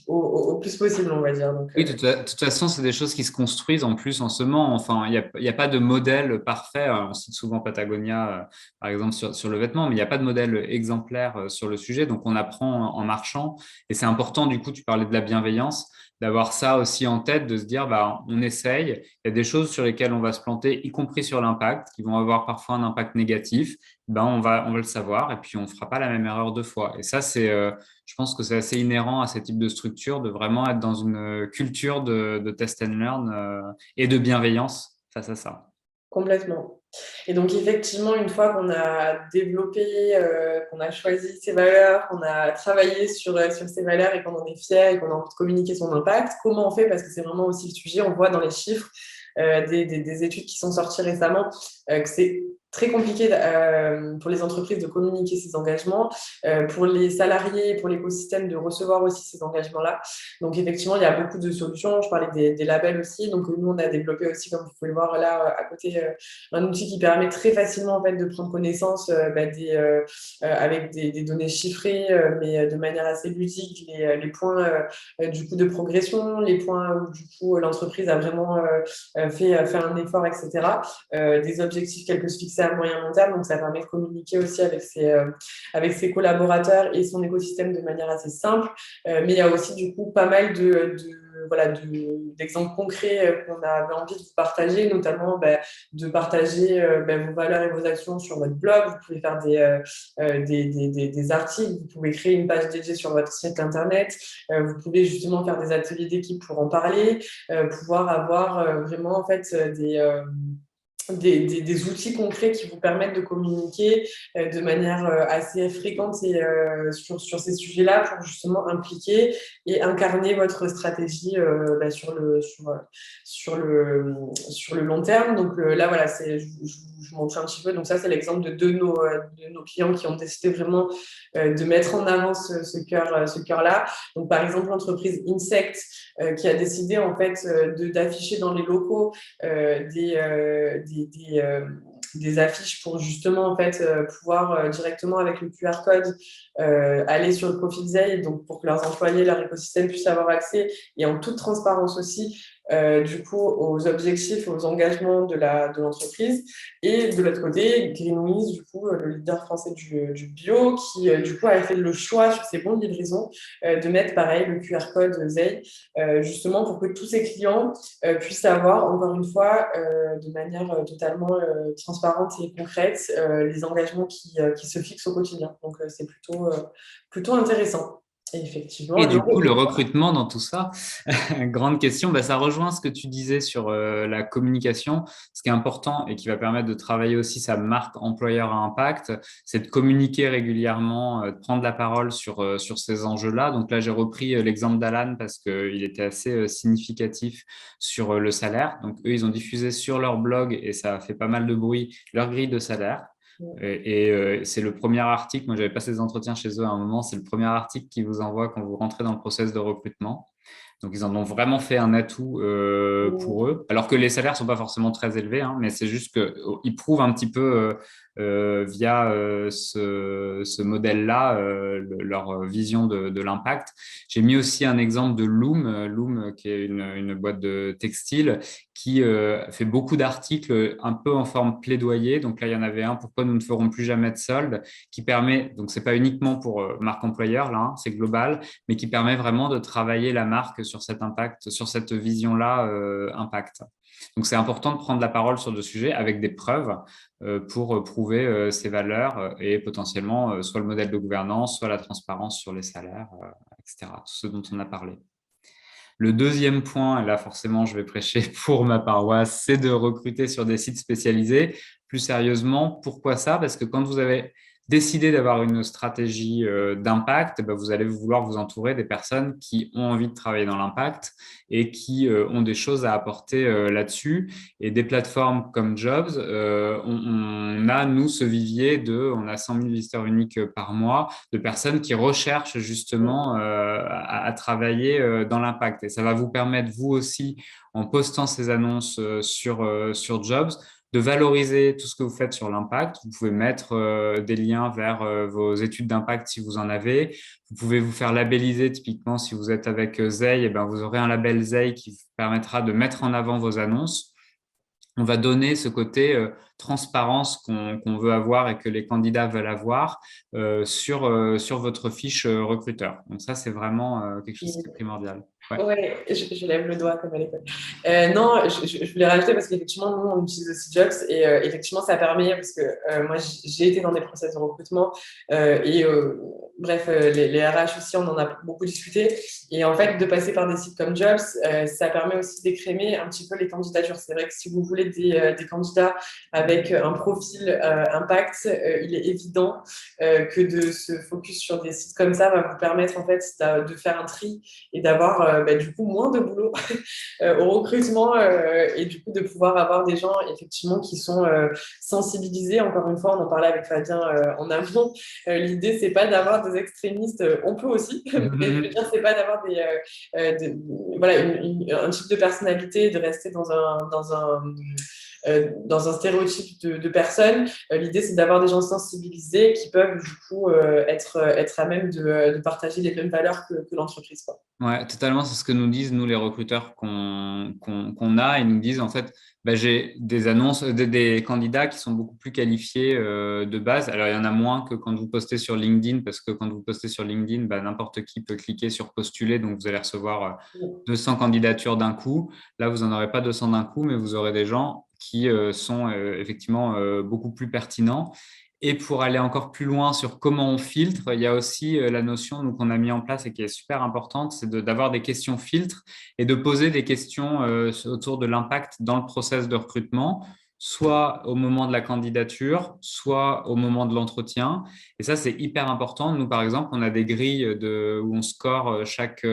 au plus possible, on va dire. Donc, Oui, de toute façon, c'est des choses qui se construisent en plus en ce moment. Enfin, il y a pas de modèle parfait. On cite souvent Patagonia, par exemple, sur le vêtement, mais il n'y a pas de modèle exemplaire sur le sujet. Donc, on apprend en marchant. Et c'est important, du coup, tu parlais de la bienveillance, d'avoir ça aussi en tête, de se dire, bah, on essaye. Il y a des choses sur lesquelles on va se planter, y compris sur l'impact, qui vont avoir parfois un impact négatif. Ben, on va le savoir et puis on ne fera pas la même erreur deux fois. Et ça, je pense que c'est assez inhérent à ce type de structure de vraiment être dans une culture de test and learn et de bienveillance face à ça. complètement. Et donc, effectivement, une fois qu'on a développé, qu'on a choisi ses valeurs, qu'on a travaillé sur ces valeurs et qu'on en est fier et qu'on a envie de communiquer son impact, comment on fait? Parce que c'est vraiment aussi le sujet, on voit dans les chiffres des études qui sont sorties récemment que c'est très compliqué pour les entreprises de communiquer ces engagements, pour les salariés, pour l'écosystème de recevoir aussi ces engagements-là. Donc, effectivement, il y a beaucoup de solutions. Je parlais des labels aussi. Donc, nous, on a développé aussi, comme vous pouvez le voir là à côté, un outil qui permet très facilement en fait, de prendre connaissance avec des données chiffrées, mais de manière assez ludique, les points du coup de progression, les points où du coup l'entreprise a vraiment fait un effort, etc. Des objectifs qu'elle peut se fixer à moyen long terme. Donc, ça permet de communiquer aussi avec ses collaborateurs et son écosystème de manière assez simple. Mais il y a aussi du coup pas mal d'exemples concrets qu'on avait envie de vous partager, notamment de partager vos valeurs et vos actions sur votre blog. Vous pouvez faire des articles, vous pouvez créer une page dédiée sur votre site internet, vous pouvez justement faire des ateliers d'équipe pour en parler, pouvoir avoir vraiment en fait des outils concrets qui vous permettent de communiquer de manière assez fréquente et, sur ces sujets-là pour justement impliquer et incarner votre stratégie sur le long terme. Donc là, voilà, je vous montre un petit peu. Donc ça, c'est l'exemple de nos clients qui ont décidé vraiment de mettre en avant ce cœur-là. Donc par exemple, l'entreprise Insect qui a décidé en fait d'afficher dans les locaux des affiches pour justement en fait pouvoir directement avec le QR code aller sur le profil Zelle, donc pour que leurs employés, leur écosystème puissent avoir accès et en toute transparence aussi du coup aux objectifs, aux engagements de l'entreprise. Et de l'autre côté, Greenwiz, du coup le leader français du bio, qui du coup a fait le choix sur ses bons de livraison de mettre pareil le QR code Zelle justement pour que tous ses clients puissent avoir encore une fois de manière totalement transparente et concrète les engagements qui se fixent au quotidien. Donc, c'est plutôt intéressant. Et effectivement, Et du coup, le recrutement dans tout ça, grande question, ça rejoint ce que tu disais sur la communication. Ce qui est important et qui va permettre de travailler aussi sa marque employeur à impact, c'est de communiquer régulièrement, de prendre la parole sur ces enjeux-là. Donc là, j'ai repris l'exemple d'Alan parce qu'il était assez significatif sur le salaire. Donc eux, ils ont diffusé sur leur blog et ça a fait pas mal de bruit leur grille de salaire. C'est le premier article, moi j'avais passé des entretiens chez eux à un moment, c'est le premier article qu'ils vous envoient quand vous rentrez dans le process de recrutement. Donc, ils en ont vraiment fait un atout pour eux, alors que les salaires ne sont pas forcément très élevés, hein, mais c'est juste qu'ils prouvent un petit peu via ce modèle-là leur vision de l'impact. J'ai mis aussi un exemple de Loom, Loom qui est une boîte de textile qui fait beaucoup d'articles un peu en forme plaidoyer. Donc là, il y en avait un, pourquoi nous ne ferons plus jamais de soldes, qui permet, donc c'est pas uniquement pour marque employeur, là, hein, c'est global, mais qui permet vraiment de travailler la marque sur cet impact, sur cette vision-là impact. Donc, c'est important de prendre la parole sur le sujet avec des preuves pour prouver ses valeurs et potentiellement soit le modèle de gouvernance, soit la transparence sur les salaires, etc. Tout ce dont on a parlé. Le deuxième point, et là forcément je vais prêcher pour ma paroisse, c'est de recruter sur des sites spécialisés. Plus sérieusement, pourquoi ça? Parce que quand vous avez décidé d'avoir une stratégie d'impact, vous allez vouloir vous entourer des personnes qui ont envie de travailler dans l'impact et qui ont des choses à apporter là-dessus. Et des plateformes comme Jobs, on a, nous, ce vivier on a 100 000 visiteurs uniques par mois, de personnes qui recherchent justement à travailler dans l'impact. Et ça va vous permettre, vous aussi, en postant ces annonces sur Jobs, de valoriser tout ce que vous faites sur l'impact. Vous pouvez mettre des liens vers vos études d'impact si vous en avez. Vous pouvez vous faire labelliser, typiquement, si vous êtes avec Zei, vous aurez un label Zei qui vous permettra de mettre en avant vos annonces. On va donner ce côté transparence qu'on veut avoir et que les candidats veulent avoir sur votre fiche recruteur. Donc ça, c'est vraiment quelque chose qui est primordial. Ouais. Ouais, je lève le doigt comme à l'école. Non, je voulais rajouter parce qu'effectivement, nous, on utilise aussi Jobs et effectivement, ça permet, parce que moi, j'ai été dans des process de recrutement et bref, les RH aussi, on en a beaucoup discuté. Et en fait, de passer par des sites comme Jobs, ça permet aussi d'écrémer un petit peu les candidatures. C'est vrai que si vous voulez des candidats avec un profil impact, il est évident que de se focus sur des sites comme ça va vous permettre en fait de faire un tri et d'avoir du coup moins de boulot au recrutement et du coup de pouvoir avoir des gens effectivement qui sont sensibilisés. Encore une fois, on en parlait avec Fabien en amont. L'idée, c'est pas d'avoir des extrémistes, on peut aussi, mais je veux dire, c'est pas d'avoir voilà, un type de personnalité, de rester dans un stéréotype de personnes. L'idée, c'est d'avoir des gens sensibilisés qui peuvent du coup être à même de partager les mêmes valeurs que l'entreprise, quoi. Ouais, totalement, c'est ce que nous disent, nous, les recruteurs qu'on a. Ils nous disent, en fait, bah, j'ai des annonces, des candidats qui sont beaucoup plus qualifiés de base. Alors, il y en a moins que quand vous postez sur LinkedIn, parce que quand vous postez sur LinkedIn, bah, n'importe qui peut cliquer sur postuler, donc vous allez recevoir 200 candidatures d'un coup. Là, vous n'en aurez pas 200 d'un coup, mais vous aurez des gens qui sont effectivement beaucoup plus pertinents. Et pour aller encore plus loin sur comment on filtre, il y a aussi la notion qu'on a mis en place et qui est super importante, c'est d'avoir des questions filtres et de poser des questions autour de l'impact dans le process de recrutement, soit au moment de la candidature, soit au moment de l'entretien. Et ça, c'est hyper important. Nous, par exemple, on a des grilles où on score chaque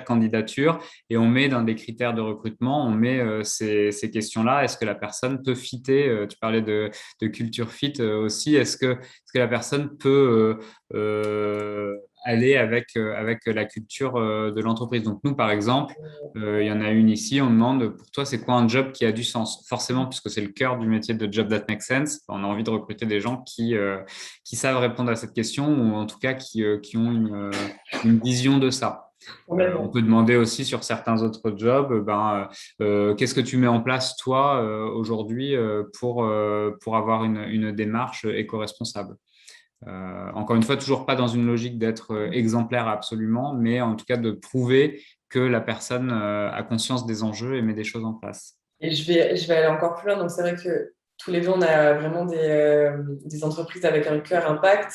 candidature et on met dans des critères de recrutement, on met ces questions-là. Est-ce que la personne peut fitter Tu parlais de culture fit aussi. Est-ce que la personne peut aller avec la culture de l'entreprise? Donc, nous, par exemple, il y en a une ici, on demande pour toi, c'est quoi un job qui a du sens? Forcément, puisque c'est le cœur du métier de Job That Makes Sense, on a envie de recruter des gens qui savent répondre à cette question ou en tout cas qui ont une vision de ça. On peut demander aussi sur certains autres jobs, qu'est-ce que tu mets en place toi aujourd'hui pour avoir une démarche éco-responsable. Encore une fois, toujours pas dans une logique d'être exemplaire absolument, mais en tout cas de prouver que la personne a conscience des enjeux et met des choses en place. Et je vais aller encore plus loin. Donc, c'est vrai que tous les deux, on a vraiment des entreprises avec un cœur impact.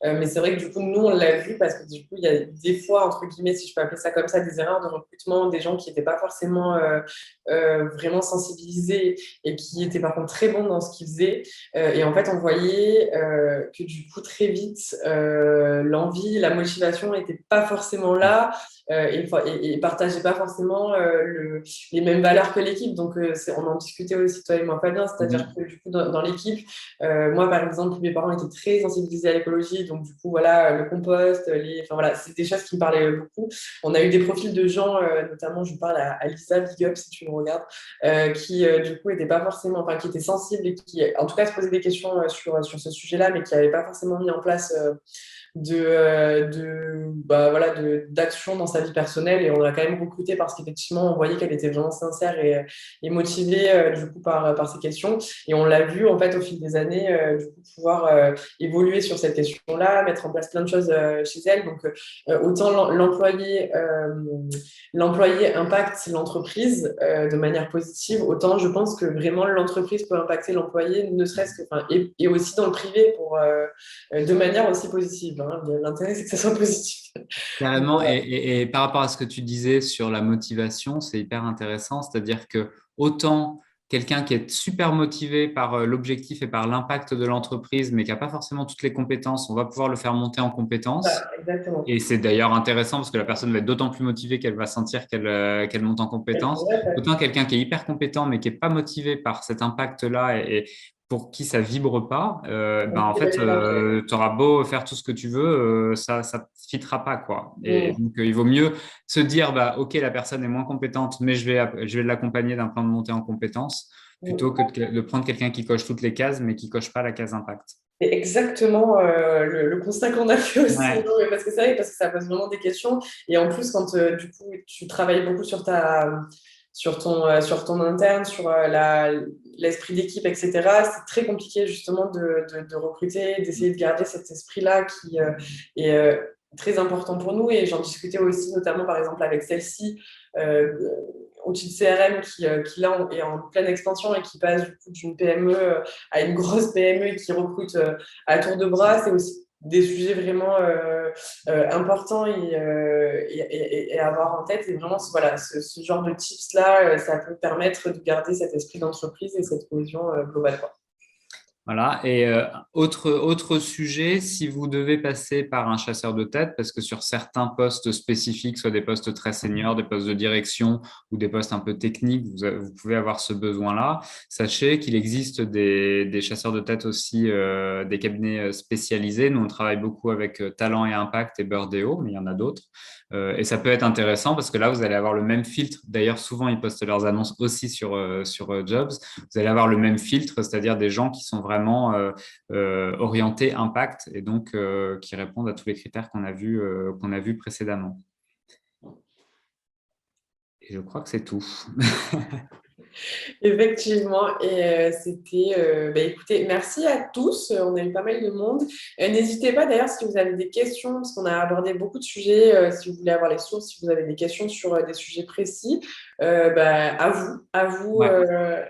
Mais c'est vrai que du coup, nous, on l'a vu parce que du coup, il y a des fois, entre guillemets, si je peux appeler ça comme ça, des erreurs de recrutement, des gens qui n'étaient pas forcément vraiment sensibilisés et qui étaient par contre très bons dans ce qu'ils faisaient. Et en fait, on voyait que du coup, très vite, l'envie, la motivation n'était pas forcément là et partageaient pas forcément les mêmes valeurs que l'équipe. Donc, on en discutait aussi, toi et moi, Fabien, c'est-à-dire Mhm. que du coup, dans l'équipe, moi, par exemple, mes parents étaient très sensibilisés à l'écologie, donc du coup, voilà, le compost, enfin voilà, c'est des choses qui me parlaient beaucoup. On a eu des profils de gens, notamment, je parle à Lisa Big Up, si tu me regardes, qui, du coup, étaient pas forcément, enfin, qui étaient sensibles et qui, en tout cas, se posaient des questions sur ce sujet-là, mais qui n'avaient pas forcément mis en place voilà, d'action dans sa vie personnelle et on l'a quand même recrutée parce qu'effectivement on voyait qu'elle était vraiment sincère et motivée du coup par ces questions et on l'a vu en fait au fil des années du coup pouvoir évoluer sur cette question-là, mettre en place plein de choses chez elle. Donc autant l'employé impacte l'entreprise de manière positive, autant je pense que vraiment l'entreprise peut impacter l'employé, ne serait-ce que, enfin, et aussi dans le privé de manière aussi positive. Hein. L'intérêt, c'est que ça soit positif. Donc, Carrément. voilà. Et par rapport à ce que tu disais sur la motivation, c'est hyper intéressant. C'est-à-dire que autant quelqu'un qui est super motivé par l'objectif et par l'impact de l'entreprise, mais qui n'a pas forcément toutes les compétences, on va pouvoir le faire monter en compétences. Voilà, exactement. Et c'est d'ailleurs intéressant parce que la personne va être d'autant plus motivée qu'elle va sentir qu'elle monte en compétences. Ouais, Autant quelqu'un qui est hyper compétent mais qui n'est pas motivé par cet impact-là et pour qui ça vibre pas, en fait, tu auras beau faire tout ce que tu veux, ça ne fitera pas, quoi. Et donc, il vaut mieux se dire, bah, OK, la personne est moins compétente, mais je vais l'accompagner d'un plan de montée en compétences plutôt que de prendre quelqu'un qui coche toutes les cases mais qui coche pas la case impact. c'est exactement le constat qu'on a fait aussi. Ouais. Non, mais parce que c'est vrai, parce que ça pose vraiment des questions. Et en plus, quand du coup, tu travailles beaucoup sur ton interne, sur l'esprit d'équipe, etc., c'est très compliqué justement de recruter, d'essayer de garder cet esprit-là qui est très important pour nous et j'en discutais aussi notamment par exemple avec celle-ci, outil de CRM qui là est en pleine expansion et qui passe du coup d'une PME à une grosse PME et qui recrute à tour de bras. C'est aussi des sujets vraiment importants et à avoir en tête. Et vraiment, voilà, ce genre de tips-là, ça peut permettre de garder cet esprit d'entreprise et cette cohésion globale, quoi. Voilà. Et autre sujet, si vous devez passer par un chasseur de tête, parce que sur certains postes spécifiques, soit des postes très seniors, des postes de direction ou des postes un peu techniques, vous pouvez avoir ce besoin-là. Sachez qu'il existe des chasseurs de tête aussi, des cabinets spécialisés. Nous, on travaille beaucoup avec Talent et Impact et Birdeo, mais il y en a d'autres. Et ça peut être intéressant parce que là, vous allez avoir le même filtre. D'ailleurs, souvent, ils postent leurs annonces aussi sur Jobs. Vous allez avoir le même filtre, c'est-à-dire des gens qui sont vraiment orientés impact et donc qui répondent à tous les critères qu'on a vus précédemment. Et je crois que c'est tout. Effectivement, et écoutez, merci à tous, on a eu pas mal de monde. N'hésitez pas d'ailleurs si vous avez des questions, parce qu'on a abordé beaucoup de sujets, si vous voulez avoir les sources, si vous avez des questions sur des sujets précis, à vous, Ouais.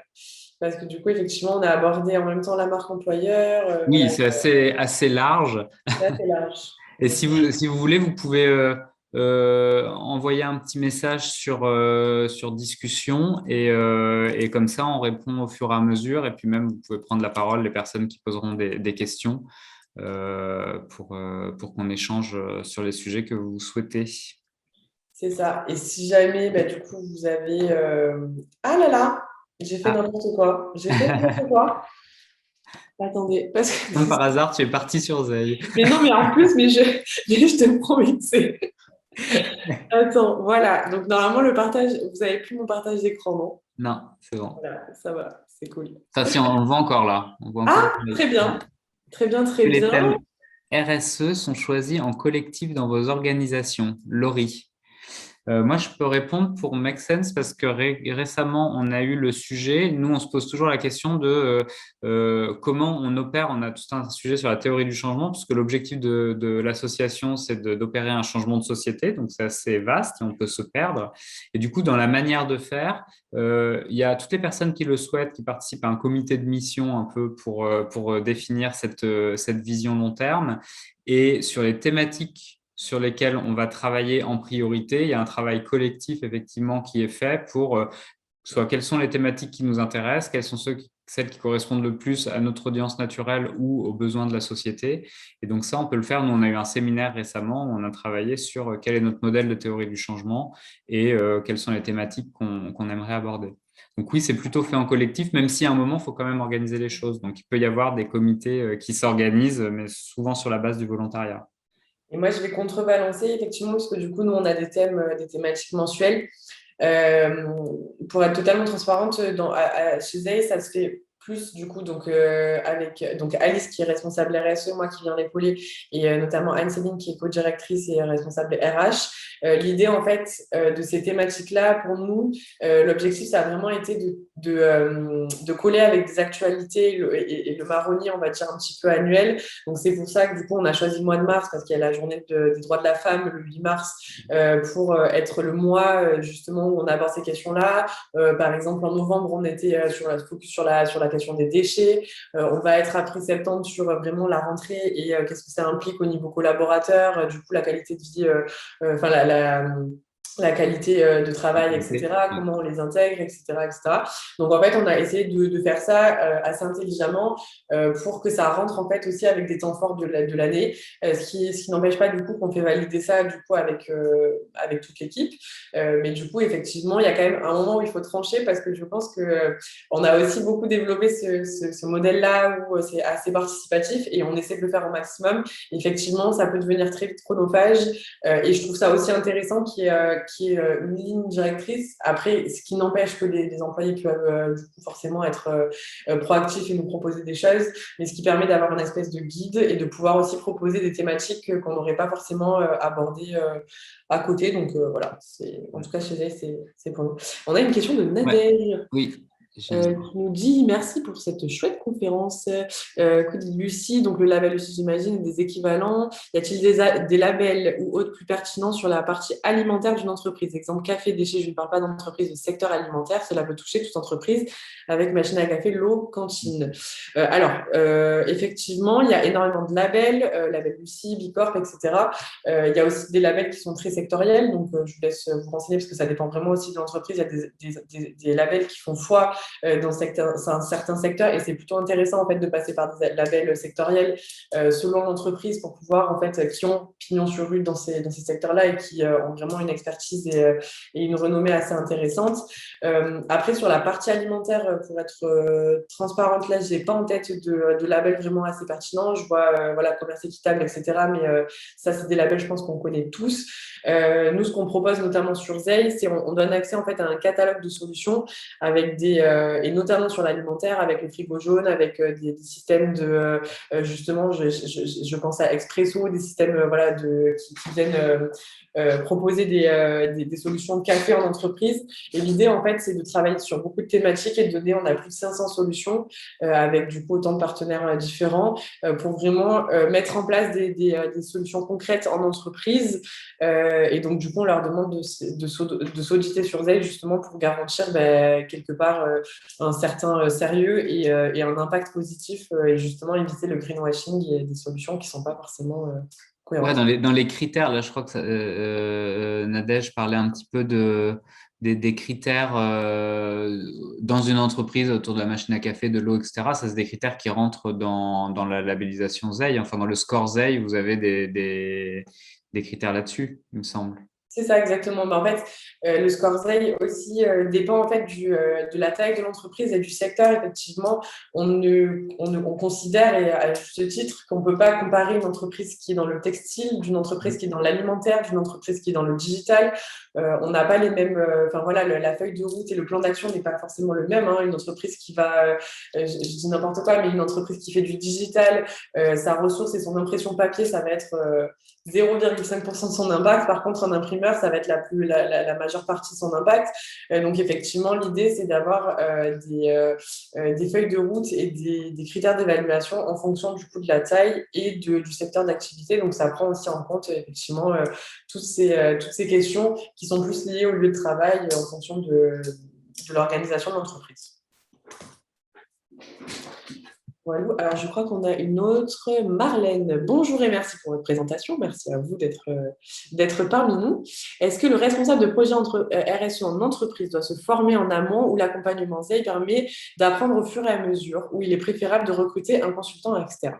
parce que du coup, effectivement, on a abordé en même temps la marque employeur, Oui, voilà, c'est assez large. c'est large. Et si vous voulez, vous pouvez envoyer un petit message sur discussion et comme ça, on répond au fur et à mesure. Et puis même, vous pouvez prendre la parole, les personnes qui poseront des questions pour qu'on échange sur les sujets que vous souhaitez. C'est ça. Et si jamais, du coup, vous avez... Ah là là, j'ai fait Ah, n'importe quoi. J'ai fait n'importe quoi. Attendez, parce que comme par hasard, tu es parti sur Zeil. mais non, mais en plus, je te promets que c'est. Attends, voilà. Donc, normalement, le partage, vous avez plus mon partage d'écran, non? Non, c'est bon. Voilà, ça va, c'est cool. Enfin, si on le voit encore là. On voit encore. Ah, très bien. Très bien, très Les bien. thèmes RSE sont choisis en collectif dans vos organisations. Laurie. Moi, je peux répondre pour Make Sense parce que récemment, on a eu le sujet. Nous, on se pose toujours la question de comment on opère. On a tout un sujet sur la théorie du changement, puisque l'objectif de l'association, c'est d'opérer un changement de société. Donc, c'est assez vaste et on peut se perdre. Et du coup, dans la manière de faire, il y a toutes les personnes qui le souhaitent, qui participent à un comité de mission un peu pour définir cette vision long terme. Et sur les thématiques sur lesquelles on va travailler en priorité. Il y a un travail collectif, effectivement, qui est fait pour soit quelles sont les thématiques qui nous intéressent, quelles sont celles qui correspondent le plus à notre audience naturelle ou aux besoins de la société. Et donc ça, on peut le faire. Nous, on a eu un séminaire récemment où on a travaillé sur quel est notre modèle de théorie du changement et quelles sont les thématiques qu'on aimerait aborder. Donc oui, c'est plutôt fait en collectif, même si à un moment, il faut quand même organiser les choses. Donc il peut y avoir des comités qui s'organisent, mais souvent sur la base du volontariat. Et moi, je vais contrebalancer, effectivement, parce que du coup, nous, on a des thèmes, des thématiques mensuelles. Euh, pour être totalement transparente, chez Zay, ça se fait plus du coup avec donc Alice qui est responsable RSE, moi qui viens l'épauler et notamment Anne-Céline qui est co-directrice et responsable RH. L'idée en fait de ces thématiques-là pour nous, l'objectif ça a vraiment été de coller avec des actualités et le marronnier on va dire un petit peu annuel. Donc c'est pour ça que du coup on a choisi le mois de mars parce qu'il y a la journée des droits de la femme le 8 mars pour être le mois justement où on aborde ces questions-là. Par exemple, en novembre, on était focus sur la question des déchets. On va être après septembre sur vraiment la rentrée et qu'est-ce que ça implique au niveau collaborateur, du coup la qualité de vie, enfin la qualité de travail, etc., comment on les intègre, etc., etc. Donc, en fait, on a essayé de faire ça assez intelligemment pour que ça rentre, en fait, aussi avec des temps forts de l'année, ce qui n'empêche pas, du coup, qu'on fait valider ça, du coup, avec toute l'équipe. Mais du coup, effectivement, il y a quand même un moment où il faut trancher parce que je pense que on a aussi beaucoup développé ce modèle-là où c'est assez participatif et on essaie de le faire au maximum. Effectivement, ça peut devenir très vite chronophage et je trouve ça aussi intéressant qui est une ligne directrice. Après, ce qui n'empêche que les employés peuvent du coup, forcément être proactifs et nous proposer des choses, mais ce qui permet d'avoir une espèce de guide et de pouvoir aussi proposer des thématiques qu'on n'aurait pas forcément abordées à côté. Donc voilà, en tout cas chez Jay, c'est pour nous. On a une question de Ouais. Nadège. Oui. Qui nous dit merci pour cette chouette conférence. Que dit Lucie, donc le label aussi, j'imagine, des équivalents. Y a-t-il des labels ou autres plus pertinents sur la partie alimentaire d'une entreprise? Exemple, café, déchets, je ne parle pas d'entreprise de secteur alimentaire, cela peut toucher toute entreprise avec machine à café, l'eau, cantine. Effectivement, il y a énormément de labels, label Lucie, Bicorp, etc. Il y a aussi des labels qui sont très sectoriels, donc je vous laisse vous renseigner parce que ça dépend vraiment aussi de l'entreprise. Il y a des labels qui font foi dans un certain secteur et c'est plutôt intéressant en fait de passer par des labels sectoriels selon l'entreprise pour pouvoir en fait qui ont pignon sur rue dans ces secteurs-là et qui ont vraiment une expertise et une renommée assez intéressante. Après sur la partie alimentaire, pour être transparente là, j'ai pas en tête de label vraiment assez pertinent. Je vois voilà commerce équitable etc. Mais ça c'est des labels je pense qu'on connaît tous. Nous ce qu'on propose notamment sur Zeil, c'est on donne accès en fait à un catalogue de solutions avec et notamment sur l'alimentaire, avec le frigo jaune, avec des systèmes de, justement, je pense à Expresso, des systèmes voilà, qui viennent proposer des solutions de café en entreprise. Et l'idée, en fait, c'est de travailler sur beaucoup de thématiques et de donner, on a plus de 500 solutions avec du coup autant de partenaires différents pour vraiment mettre en place des solutions concrètes en entreprise. Et donc, du coup, on leur demande de s'auditer sur Zeil justement pour garantir quelque part un certain sérieux et un impact positif et justement éviter le greenwashing et des solutions qui ne sont pas forcément Ouais, cohérentes. dans les critères, là, je crois que Nadège parlait un petit peu des critères dans une entreprise autour de la machine à café, de l'eau, etc. Ça, c'est des critères qui rentrent dans la labellisation ZEI. Enfin, dans le score ZEI, vous avez des critères là-dessus, il me semble. C'est ça, exactement. Mais en fait, le score Scoresay aussi dépend en fait de la taille de l'entreprise et du secteur. Effectivement, on considère, et à juste titre, qu'on ne peut pas comparer une entreprise qui est dans le textile, d'une entreprise qui est dans l'alimentaire, d'une entreprise qui est dans le digital. On n'a pas les mêmes. Enfin voilà, la feuille de route et le plan d'action n'est pas forcément le même. Hein. Une entreprise qui va, je dis n'importe quoi, mais une entreprise qui fait du digital, sa ressource et son impression papier, ça va être 0,5% de son impact. Par contre, un imprimeur, ça va être la majeure partie de son impact. Donc, effectivement, l'idée, c'est d'avoir des feuilles de route et des critères d'évaluation en fonction du coup de la taille et du secteur d'activité. Donc, ça prend aussi en compte, effectivement, toutes ces questions qui sont plus liées au lieu de travail en fonction de l'organisation de l'entreprise. Voilà. Alors, je crois qu'on a une autre, Marlène. Bonjour et merci pour votre présentation. Merci à vous d'être parmi nous. Est-ce que le responsable de projet RSE en entreprise doit se former en amont ou l'accompagnement ZEI permet d'apprendre au fur et à mesure ou il est préférable de recruter un consultant externe?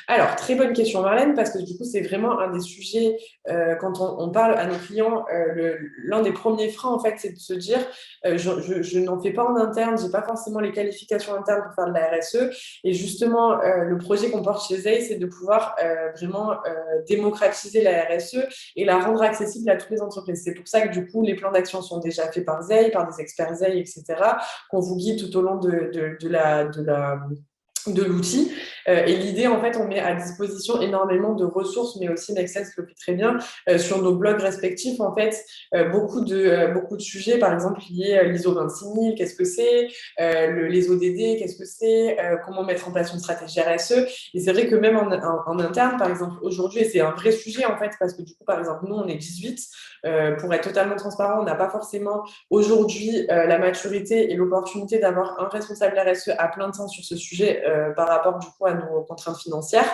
Alors, très bonne question, Marlène, parce que du coup, c'est vraiment un des sujets, quand on parle à nos clients, l'un des premiers freins, en fait, c'est de se dire, je n'en fais pas en interne, je n'ai pas forcément les qualifications internes pour faire de la RSE. Et justement, le projet qu'on porte chez ZEI, c'est de pouvoir vraiment démocratiser la RSE et la rendre accessible à toutes les entreprises. C'est pour ça que du coup, les plans d'action sont déjà faits par ZEI, par des experts ZEI, etc., qu'on vous guide tout au long de l'outil. Et l'idée, en fait, on met à disposition énormément de ressources, mais aussi Nexens le fait très bien, sur nos blogs respectifs, en fait, beaucoup de sujets, par exemple, liés à l'ISO 26000, qu'est-ce que c'est, les ODD, qu'est-ce que c'est, comment mettre en place une stratégie RSE. Et c'est vrai que même en interne, par exemple, aujourd'hui, et c'est un vrai sujet, en fait, parce que du coup, par exemple, nous, on est 18, pour être totalement transparent, on n'a pas forcément aujourd'hui la maturité et l'opportunité d'avoir un responsable RSE à plein temps sur ce sujet par rapport du coup à nos contraintes financières.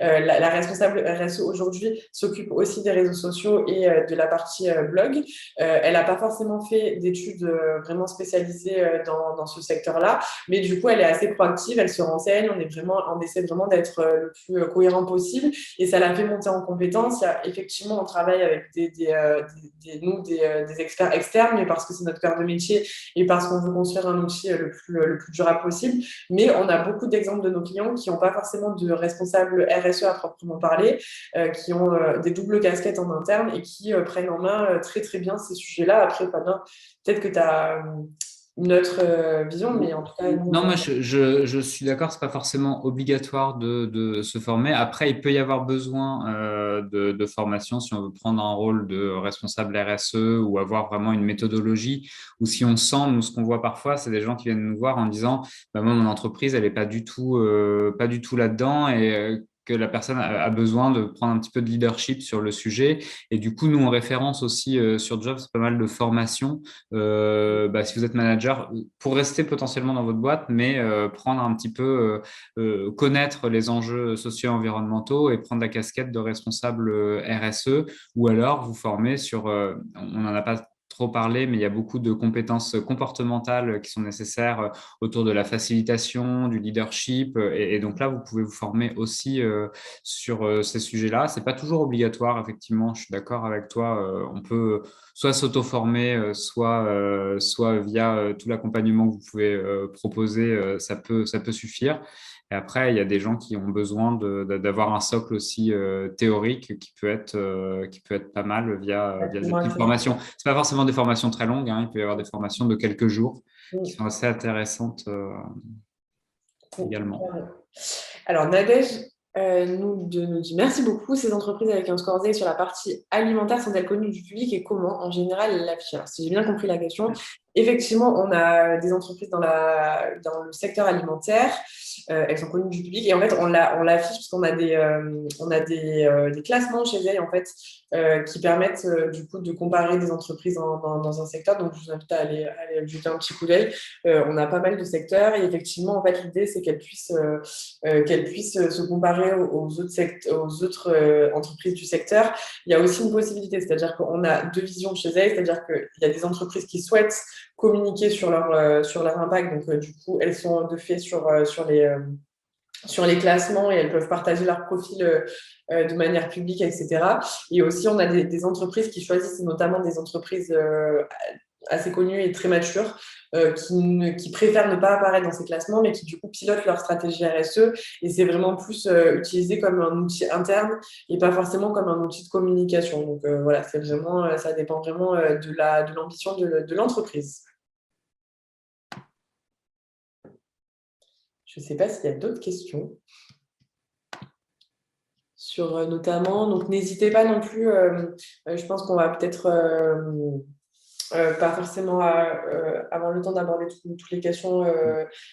La responsable RSE aujourd'hui s'occupe aussi des réseaux sociaux et de la partie blog. Elle n'a pas forcément fait d'études vraiment spécialisées dans ce secteur-là, mais du coup elle est assez proactive, elle se renseigne, on essaie vraiment d'être le plus cohérent possible et ça la fait monter en compétences. Il y a effectivement, on travaille avec des experts externes, mais parce que c'est notre cœur de métier et parce qu'on veut construire un outil le plus durable possible. Mais on a beaucoup d'exemples de nos clients qui n'ont pas forcément de responsable RSE à proprement parler, qui ont des doubles casquettes en interne et qui prennent en main très très bien ces sujets-là. Après, Fabien, peut-être que tu as notre vision, mais en tout cas, nous, Non, moi je suis d'accord, c'est pas forcément obligatoire de se former. Après, il peut y avoir besoin de formation si on veut prendre un rôle de responsable RSE ou avoir vraiment une méthodologie. Ou si on sent, nous, ce qu'on voit parfois, c'est des gens qui viennent nous voir en disant, bah, moi, mon entreprise, elle est pas du tout là-dedans et que la personne a besoin de prendre un petit peu de leadership sur le sujet. Et du coup, nous, on référence aussi sur Jobs pas mal de formations. Bah, si vous êtes manager, pour rester potentiellement dans votre boîte, mais prendre un petit peu, connaître les enjeux socio-environnementaux et prendre la casquette de responsable RSE, ou alors vous former sur, on n'en a pas trop parlé, mais il y a beaucoup de compétences comportementales qui sont nécessaires autour de la facilitation, du leadership, et donc là, vous pouvez vous former aussi sur ces sujets-là. C'est pas toujours obligatoire, effectivement, je suis d'accord avec toi, on peut soit s'auto-former, soit via tout l'accompagnement que vous pouvez proposer, ça peut suffire. Et après, il y a des gens qui ont besoin d'avoir un socle aussi théorique qui peut être pas mal via des petites formations. C'est pas forcément des formations très longues, hein, il peut y avoir des formations de quelques jours qui sont assez intéressantes également. Alors, Nadège nous dit merci beaucoup. Ces entreprises avec un score Z sur la partie alimentaire sont-elles connues du public et comment en général elles l'affichent? Alors, si j'ai bien compris la question, effectivement, on a des entreprises dans le secteur alimentaire. Elles sont connues du public et en fait, on l'affiche parce qu'on a des classements chez elles en fait, qui permettent du coup de comparer des entreprises dans un secteur. Donc, je vous invite à aller jeter un petit coup d'œil. On a pas mal de secteurs et effectivement, en fait, l'idée, c'est qu'elles puissent se comparer aux autres entreprises du secteur. Il y a aussi une possibilité, c'est-à-dire qu'on a deux visions chez elles, c'est-à-dire qu'il y a des entreprises qui souhaitent communiquer sur leur impact, donc du coup, elles sont de fait sur les classements et elles peuvent partager leur profil de manière publique, etc. Et aussi, on a des entreprises qui choisissent, notamment des entreprises assez connues et très matures, qui préfèrent ne pas apparaître dans ces classements, mais qui du coup pilotent leur stratégie RSE. Et c'est vraiment plus utilisé comme un outil interne et pas forcément comme un outil de communication. Donc voilà, c'est vraiment, ça dépend vraiment de l'ambition de l'entreprise. Je ne sais pas s'il y a d'autres questions sur notamment. Donc n'hésitez pas non plus. Je pense qu'on va peut-être pas forcément avoir le temps d'aborder toutes les questions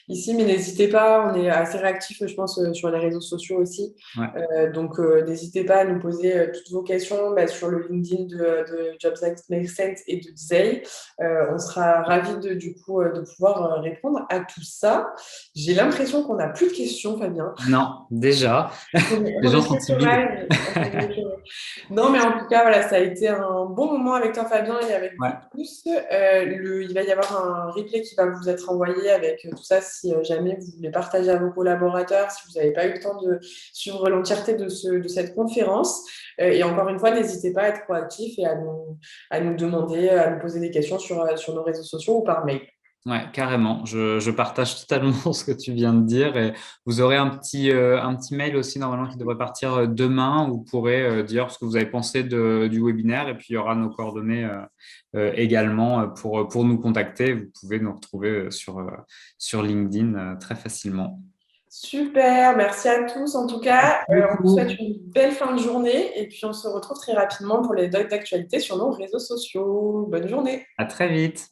ici, mais n'hésitez pas, on est assez réactifs, je pense, sur les réseaux sociaux aussi. Ouais. Donc, n'hésitez pas à nous poser toutes vos questions sur le LinkedIn de Jobs That Make Sense et de Zay. On sera ravis du coup de pouvoir répondre à tout ça. J'ai l'impression qu'on n'a plus de questions, Fabien. Non, déjà, les On gens est sont très timides. chômage. Non, mais en tout cas, voilà, ça a été un bon moment avec toi, Fabien, et avec Ouais. vous tous. Il va y avoir un replay qui va vous être envoyé avec tout ça si jamais vous voulez partager à vos collaborateurs, si vous n'avez pas eu le temps de suivre l'entièreté de cette conférence. Et encore une fois, n'hésitez pas à être proactif et à nous demander, à nous poser des questions sur nos réseaux sociaux ou par mail. Ouais, carrément. Je partage totalement ce que tu viens de dire. Et vous aurez un petit mail aussi normalement qui devrait partir demain où vous pourrez dire ce que vous avez pensé du webinaire. Et puis il y aura nos coordonnées également pour nous contacter. Vous pouvez nous retrouver sur LinkedIn très facilement. Super, merci à tous. En tout cas, on vous Beaucoup. souhaite une belle fin de journée et puis on se retrouve très rapidement pour les docs d'actualité sur nos réseaux sociaux. Bonne journée. À très vite.